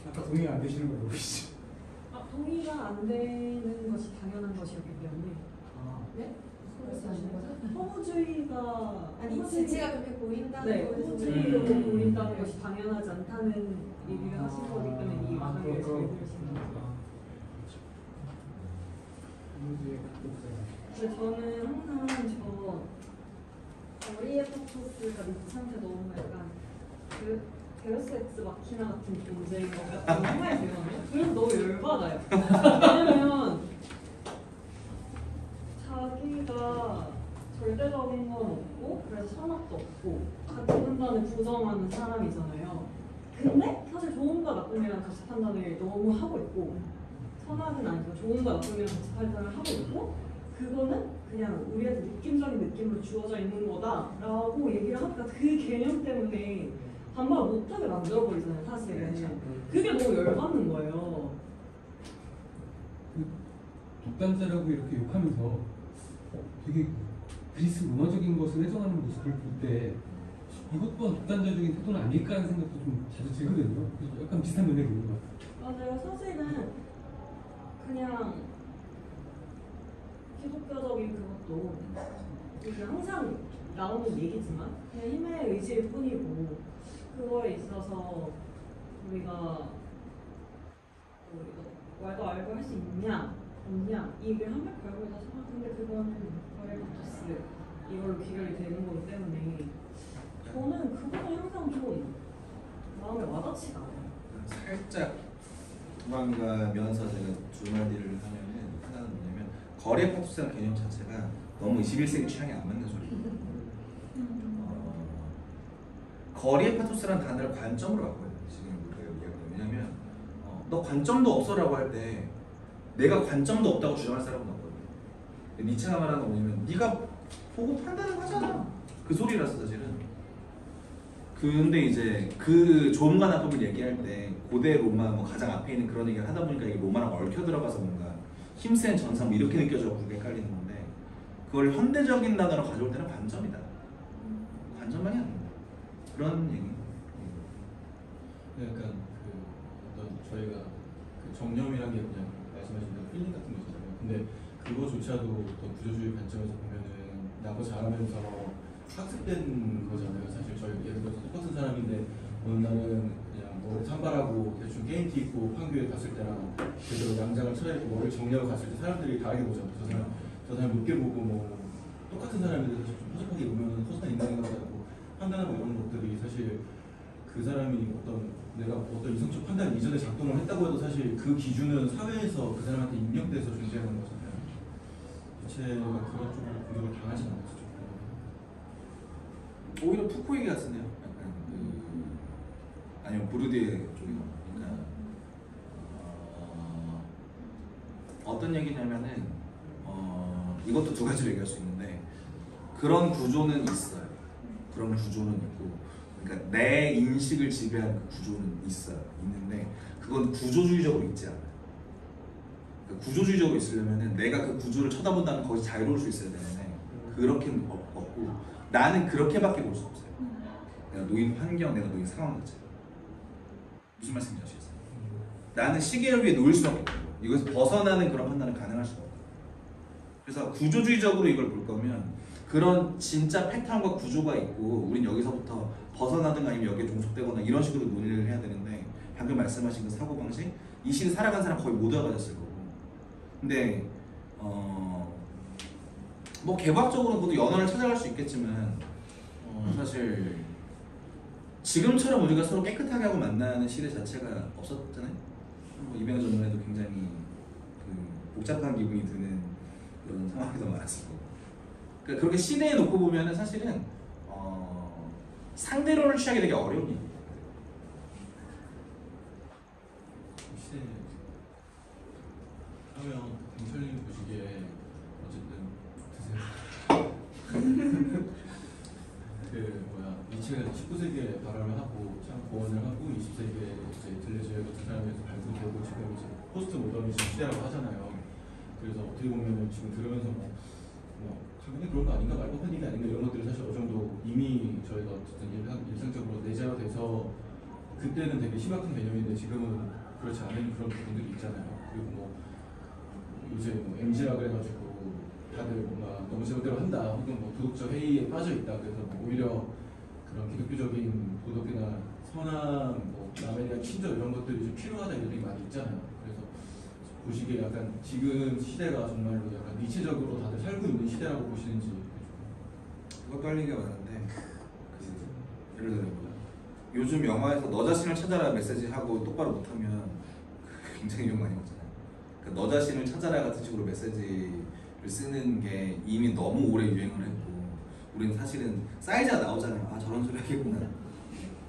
아까 동의 안 되시는 거 모르시죠? 동의가 안 되는 것이 당연한 것이었기 때문에. 네? 말씀하시는 거죠? 허무주의가 아니 지체가 그렇게 보인다는 네, 거에서 허무주의로 보인다는 것이 당연하지 않다는 얘기를 하신 거기 때문에 이 아, 강의를 그렇죠. 진행하신 거죠. 근데 저는 항상 저 머리에 포토스가 니체한테 너무 약간 그 데우스 엑스 마키나 같은 존재인 것 같은 생각이 들거든요. 그래서 너무 열받아요. 왜냐면 자기가 절대적인 건 없고 그래서 선악도 없고 같은 판단을 부정하는 사람이잖아요. 근데 사실 좋은가 나쁨이랑 가치 판단을 너무 하고 있고 선악은 아니고 좋은가 나쁨이랑 가치 판단을 하고 있고 그거는 그냥 우리한테 느낌적인 느낌으로 주어져 있는 거다라고 얘기를 하니까 그 개념 때문에 반박을 못하게 만들어버리잖아요 사실은. 그게 너무 열받는 거예요. 그 독단자라고 이렇게 욕하면서 되게 그리스 로마적인 것을 회정하는 모습을 볼 때 이것 또한 독단자적인 태도는 아닐까 하는 생각도 좀 자주 들거든요. 그래서 약간 비슷한 면이 있는 것 같아요. 맞아요. 사실은 그냥 기독교적인 그것도 이게 항상 나오는 얘기지만 그냥 힘의 의지일 뿐이고 그거에 있어서 우리가 말도 알고 할 수 있냐 없냐 이 얘기를 한번 결국에 다 생각하는데 그거는 바레바토스 이걸로 귀결이 되는 거기 때문에 저는 그거는 항상 좀 마음에 와닿지가 않아요. 살짝 도망가면서 제가 두 마디를 하면은 하나는 뭐냐면 거래 파토스라는 개념 자체가 너무 21세기 취향에 안 맞는 소리예요. 거리의 파토스라는 단어를 관점으로 바꿔요. 지금 우리가 얘기하는 왜냐면 너 관점도 없어라고 할 때 내가 관점도 없다고 주장할 사람은 없거든요. 니체가 말하는 거 뭐냐면 네가 보고 판단을 하잖아. 그 소리라서 사실은. 근데 이제 그 좋음과 나쁨을 얘기할 때 고대 로마 뭐 가장 앞에 있는 그런 얘기를 하다 보니까 이게 로마랑 얽혀 들어가서 뭔가 힘센 전사 뭐 이렇게 느껴져서 그게 헷갈리는 건데 그걸 현대적인 단어로 가져올 때는 관점이다. 관점만이 아닙니다. 그런 얘기. 약간 그 어떤 저희가 그 정념이란 게 그냥 말씀하신 대로 필링 같은 거잖아요. 근데 그거조차도 어떤 구조주의 관점에서 보면은 야구 잘하면서 학습된 거잖아요. 사실 저희 예를 들어서 똑같은 사람인데 어느 날은 그냥 머리 산발하고 대충 게임티 입고 판교에 갔을 때랑 제대로 양장을 차려입고 머리를 정리하고 갔을 때 사람들이 다르게 보잖아요. 저 사람 높게 보고 뭐 똑같은 사람인데 사실 좀 허접하게 보면 허접한 인간인가 보다고 판단하고 이런 것들이 사실 그 사람이 내가 어떤 이성적 판단 이전에 작동을 했다고 해도 사실 그 기준은 사회에서 그 사람한테 입력돼서 존재하는 거잖아요. 대체가 그런 쪽으로 공격을 당하진 않았죠. 오히려 푸코 얘기 같은데요. 약간 아니면 부르디에 쪽이나. 그러니까 어떤 얘기냐면은 이것도 두 가지로 얘기할 수 있는데 그런 구조는 있어요. 그런 구조는 있고, 그러니까 내 인식을 지배하는 그 구조는 있는데 그건 구조주의적으로 있지 않아요. 그러니까 구조주의적으로 있으려면은 내가 그 구조를 쳐다본다면 거기서 자유로울 수 있어야 되는데 그렇게는 없고 나는 그렇게밖에 볼 수 없어요. 내가 놓인 환경, 내가 놓인 상황 자체. 무슨 말씀인지 아시겠어요? 나는 시계를 위해 놓일 수밖에 없고 이것에서 벗어나는 그런 판단은 가능할 수가 없고. 그래서 구조주의적으로 이걸 볼 거면 그런 진짜 패턴과 구조가 있고 우린 여기서부터 벗어나든가 아니면 여기에 종속되거나 이런 식으로 논의를 해야 되는데 방금 말씀하신 그 사고방식 이 시대 살아간 사람 거의 모두가 가졌을 거고 근데 뭐 개박적으로 모두 연원을 찾아갈 수 있겠지만 사실 지금처럼 우리가 서로 깨끗하게 하고 만나는 시대 자체가 없었잖아요. 뭐 200년 전만 해도 굉장히 그 복잡한 기분이 드는 그런 상황이 더 많았을 거고 그러니까 그렇게 시대에 놓고 보면은 사실은 상대론을 취하기 되게 어려운 일이에요. 시대 하면 경찰님 보시기에 어쨌든 그 니체가 19세기에 발언을 하고 참 고언을 하고 20세기에 이제 들레즈웨 같은 사람에서 발굴되고 지금 이제 포스트 모더니즘 시대라고 하잖아요. 그래서 어떻게 보면은 지금 들으면서 당연히 그런 거 아닌가 말도 한 얘기 아닌가 이런 것들이 사실 어느 정도 이미 저희가 어쨌든 일상적으로 내재화돼서 그때는 되게 심각한 개념인데 지금은 그렇지 않은 그런 부분들이 있잖아요. 그리고 뭐 요새 뭐 MZ라 그래가지고 다들 뭔가 너무 제멋대로 한다 혹은 뭐 도덕적 해이에 빠져 있다 그래서 뭐 오히려 그런 기독교적인 도덕이나 선한 뭐 남에 대한 친절 이런 것들이 좀 필요하다 이런 얘기 많이 있잖아요. 그래서 보시기에 약간 지금 시대가 정말로 약간 니체적으로 다들 살고 있는 시대라고 보시는지. 그것도 할 얘기가 많은데 예를 들어 요즘 영화에서 너 자신을 찾아라 메시지하고 똑바로 못하면 굉장히 욕 많이 먹잖아요. 그러니까 너 자신을 찾아라 같은 식으로 메시지를 쓰는 게 이미 너무 오래 유행을 했고 우리는 사실은 사이즈가 나오잖아요. 아 저런 소리 하겠구나.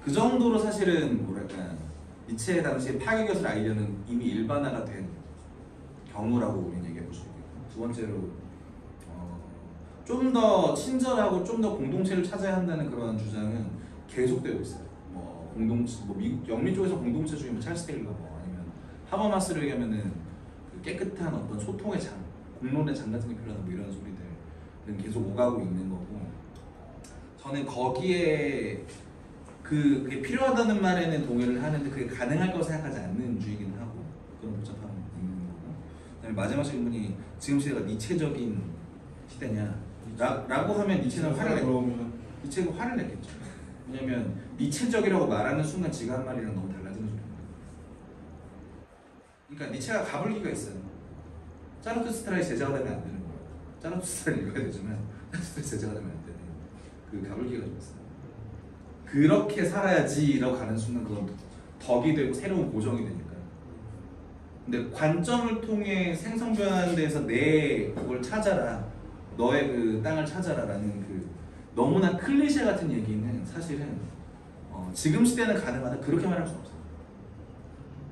그 정도로 사실은 뭐랄까 니체 당시에 파괴교술 아이디어는 이미 일반화가 된 경우라고 우리는 얘기해 볼 수 있겠고 두 번째로 좀 더 친절하고 좀 더 공동체를 찾아야 한다는 그런 주장은 계속되고 있어요. 뭐 공동체, 뭐 미국 영미 쪽에서 공동체주의, 뭐 찰스 테일러, 뭐 아니면 하버마스를 얘기하면은 그 깨끗한 어떤 소통의 장, 공론의 장 같은 게 필요하다, 뭐 이런 소리들은 계속 오가고 있는 거고. 저는 거기에 그게 필요하다는 말에는 동의를 하는데 그게 가능할 거라고 생각하지 않는 주의긴 하고 그런 복잡함이 있는 거고. 그다음에 마지막 질문이 지금 시대가 니체적인 시대냐? 라고 하면 니체는 화를 냈겠죠. 왜냐면 니체적이라고 말하는 순간 지가 한 말이랑 너무 달라지는 소리입니다. 그러니까 니체가 가불기가 있어요. 짜르투스트라의 제자가 되면 안 되는 거예요. 짜르투스트라를 읽어야 되지만 짜르투스트라의 제자가 되면 안 되는 그 가불기가 좀 있어요. 그렇게 살아야지라고 가는 순간 그건 덕이 되고 새로운 고정이 되니까. 근데 관점을 통해 생성변화하는 데서 내 그걸 찾아라, 너의 그 땅을 찾아라라는 그 너무나 클리셰 같은 얘기는 사실은 지금 시대는 가능하다 그렇게 말할 수 없어요.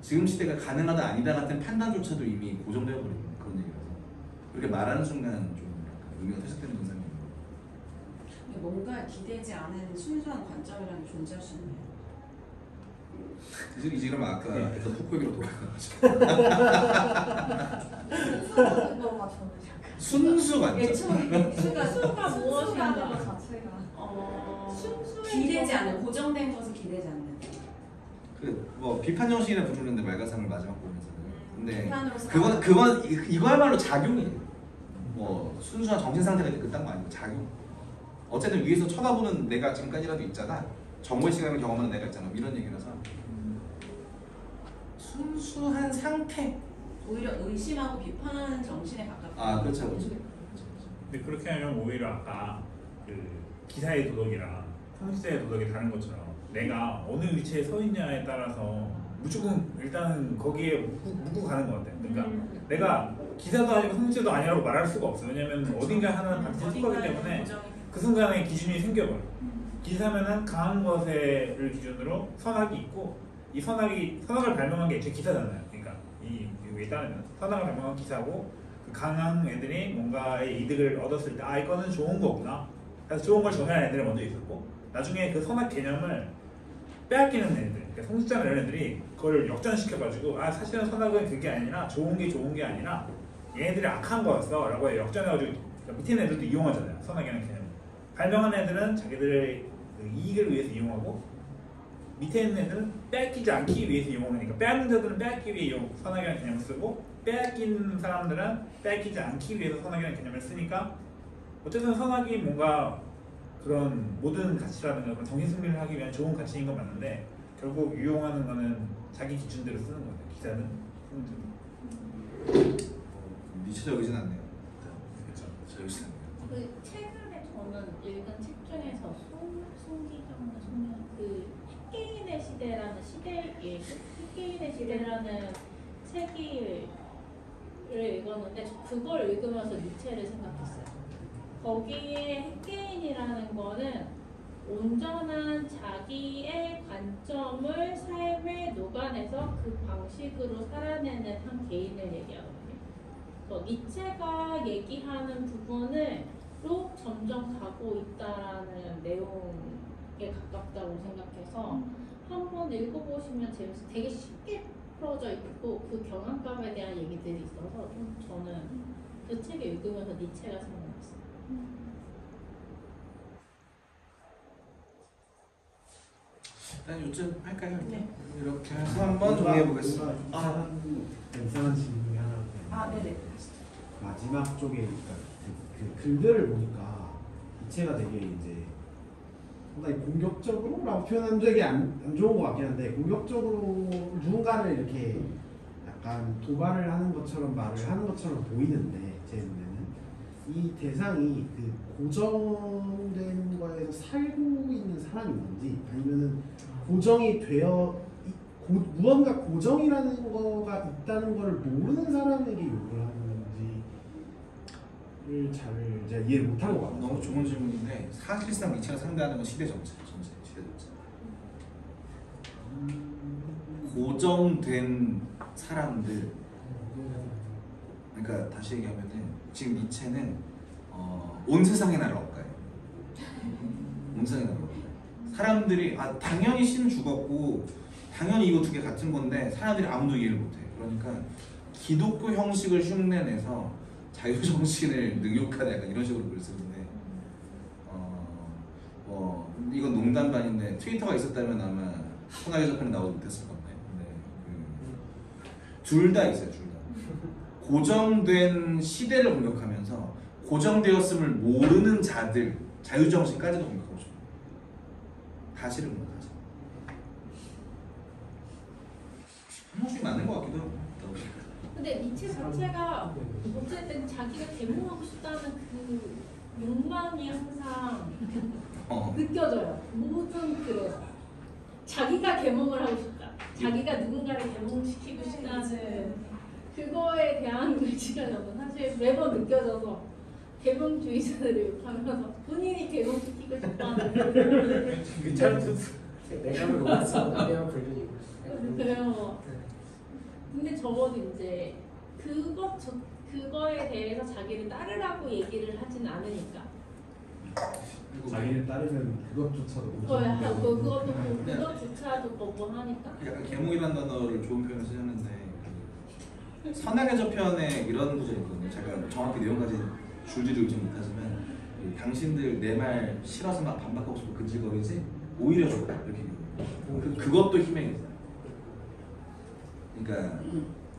지금 시대가 가능하다 아니다 같은 판단조차도 이미 고정되어 버리는 그런 얘기라서 그렇게 말하는 순간 좀 의미가 퇴색되는 현상이 있는 거예요. 뭔가 기대지 않은 순수한 관점이라는 게 존재할 수 있네요. 이제 그럼 아까 했던 토크얘기로 돌아가죠. 순수 관점. 순수가 무엇인가 자체가 기대지 않는, 고정된 것을 기대지 않는. 뭐 비판 정신이나 부르는데 말가상을 마지막 보면서는. 근데 비판으로서 그건 이거야말로 작용이에요. 뭐 순수한 정신 상태가 그딴 거 아니고 작용. 어쨌든 위에서 쳐다보는 내가 지금까지라도 있잖아. 정오의 시간을 경험하는 내가 있잖아. 이런 얘기라서 순수한 상태. 오히려 의심하고 비판하는 정신에 가깝다. 아 그렇죠. 근데 그렇게 하면 오히려 아까 그 기사의 도덕이랑 상식자의 도덕이 다른 것처럼 내가 어느 위치에 서 있냐에 따라서 무조건 일단은 거기에 묻고 가는 것 같아요. 그러니까 내가 기사도 아니고 상식자도 아니라고 말할 수가 없어. 왜냐면 어딘가 하나는 반드시 속하기 때문에 그 순간에 기준이 생겨버려. 기사면은 강한 것을 기준으로 선악이 있고 이 선악을 발명한 게 제 기사잖아요. 그러니까 이거에 따르면 선악을 발명한 기사고 그 강한 애들이 뭔가의 이득을 얻었을 때 아 이거는 좋은 거구나. 그래서 좋은 걸 정의하는 애들이 먼저 있었고 나중에 그 선악 개념을 빼앗기는 애들, 그러니까 성직자나 이런 애들이 그걸 역전시켜가지고 아 사실은 선악은 그게 아니라 좋은 게 아니라 얘네들이 악한 거였어 라고 역전해가지고 그러니까 밑에 있는 애들도 이용하잖아요. 선악이라는 개념. 발명한 애들은 자기들의 그 이익을 위해서 이용하고 밑에 있는 애들은 빼앗기지 않기 위해서 이용하니까 빼앗는 자들은 빼앗기 위해 선악이라는 개념을 쓰고 빼앗긴 사람들은 빼앗기지 않기 위해서 선악이라는 개념을 쓰니까 어쨌든 선악이 뭔가 그런 모든 가치라든가 그런 정신승리를 하기 위한 좋은 가치인 건 맞는데 결국 유용하는 거는 자기 기준대로 쓰는 거예요. 기자는 미치적이진 않네요. 그렇죠. 저기진 않네요. 그 최근에 저는 읽은 책 중에서 송기경 그 흑개인의 시대라는 흑개인의 시대라는 책을 읽었는데 그걸 읽으면서 니체를 생각했어요. 거기에 흑개인이라는 거는 온전한 자기의 관점을 삶에 녹아내서 그 방식으로 살아내는 한 개인을 얘기하거든요. 니체가 얘기하는 부분으로 점점 가고 있다라는 내용에 가깝다고 생각해서 한번 읽어보시면 재밌어요. 되게 쉽게 풀어져 있고 그 경험감에 대한 얘기들이 있어서 좀 저는 그 책을 읽으면서 니체가 생각났어요. 일단 요즘 할까요? 네. 이렇게 해서 한번 정리해 보겠습니다. 이상한 질문이 하나. 아, 네네. 마지막 쪽에 그 글들을 보니까 이체가 되게 이제 상당히 공격적으로라고 표현하면 되게 안 좋은 것 같긴 한데 공격적으로 누군가를 이렇게 약간 도발을 하는 것처럼 말을 하는 것처럼 보이는데 제 눈에는 이 대상이 그 고정된 거에서 살고 있는 사람인 건지 아니면은 고정이 되어 무언가 고정이라는 거가 있다는 걸 모르는 사람에게 욕을 하는지를 잘 이제 이해를 못한 것 같아요. 너무 좋은 질문인데 사실상 니체가 상대하는 건 시대 정체, 시대 정체. 고정된 사람들. 그러니까 다시 얘기하면은 지금 니체는 온 세상의 나를 억가해. 온 세상의 나를 억가해. 사람들이 당연히 신 죽었고 당연히 이거 두 개 같은 건데 사람들이 아무도 이해를 못해. 그러니까 기독교 형식을 흉내내서 자유정신을 능욕하다 약간 이런 식으로 글 쓰는데 이건 농담 반인데 트위터가 있었다면 아마 소나기 저편에 나오지 못했을 건데 둘 다 있어요. 둘 다 고정된 시대를 공격하면서 고정되었음을 모르는 자들 자유정신까지도 공격하고 싶어요. 다 싫은 거야. 한 번씩 맞는 것 같기도 하고. 근데 니체 자체가 어쨌든 자기가 개몽하고 싶다는 그 욕망이 항상 느껴져요. 모든 그래요. 자기가 개몽을 하고 싶다. 자기가 누군가를 개몽시키고 싶다는 그거에 대한 의지가 저는 사실 매번 느껴져서 개몽주의자들을 욕하면서 본인이 개몽시키고 싶다는 내가 로봇은 나대와 불륜이고. 그래요. 근데 적어도 이제 그거에 대해서 자기를 따르라고 얘기를 하진 않으니까. 자기를 따르면 그것조차도 그것조차도 거부하니까. 약간 계몽이라는 단어를 좋은 표현을 쓰셨는데 선악의 저편에 이런 구절이 있거든요. 제가 정확히 내용까지 줄줄이 읽지 못하지만 당신들 내 말 싫어서 막 반박하고 싶고 근질거리지 오히려 좋아 이렇게 그것도 희망이잖아요. 그러니까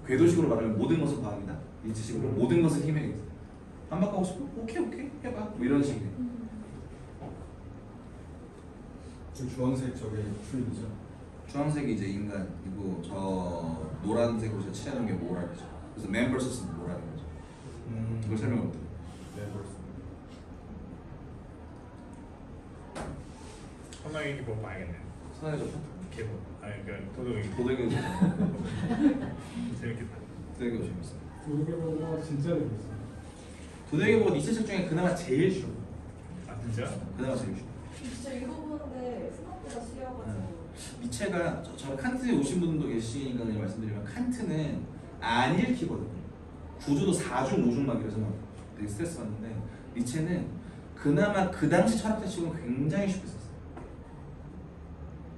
궤도식으로 말하면 모든 것은 과학이다. 니체식으로 모든 것은 희망이다. 반박하고 싶고 오케이 해봐 뭐 이런 식이에요. 주황색 저게 출입이죠. 주황색이 이제 인간이고 저 노란색으로 제가 칠해놓은 게 모랄이죠. 그래서 맨 vs 모랄인 거죠. 이걸 설명을 못해요. 선악의 기본 봐야겠네요. 선악의 저편? 기본. 그러니까 도덕이 도덕이 재밌겠다. 도덕이 재밌어요. 도덕의 진짜 재밌어요. 도덕의 보고 니체책 중에 그나마 제일 쉬워. 아 진짜? 그나마 제일 쉬워. 진짜 읽어보는데 생각보다 쉬워가지고. 니체가 저 칸트에 오신 분도 계시니까 그냥 말씀드리면 칸트는 안 읽히거든요. 구조도 4중 5중 막 이래서 막 되게 스트레스 받는데 니체는 그나마 그 당시 철학자 치고는 굉장히 쉽게 썼어요.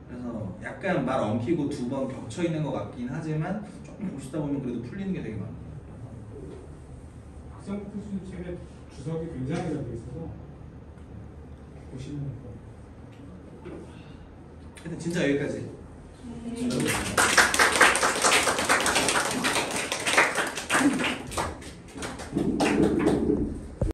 그래서 약간 말 엉키고 두 번 겹쳐 있는 것 같긴 하지만 조금 보시다 보면 그래도 풀리는 게 되게 많아요. 박성국 교수님 책에 주석이 굉장히 잘 돼 있어서 보시면 하여튼 진짜 여기까지.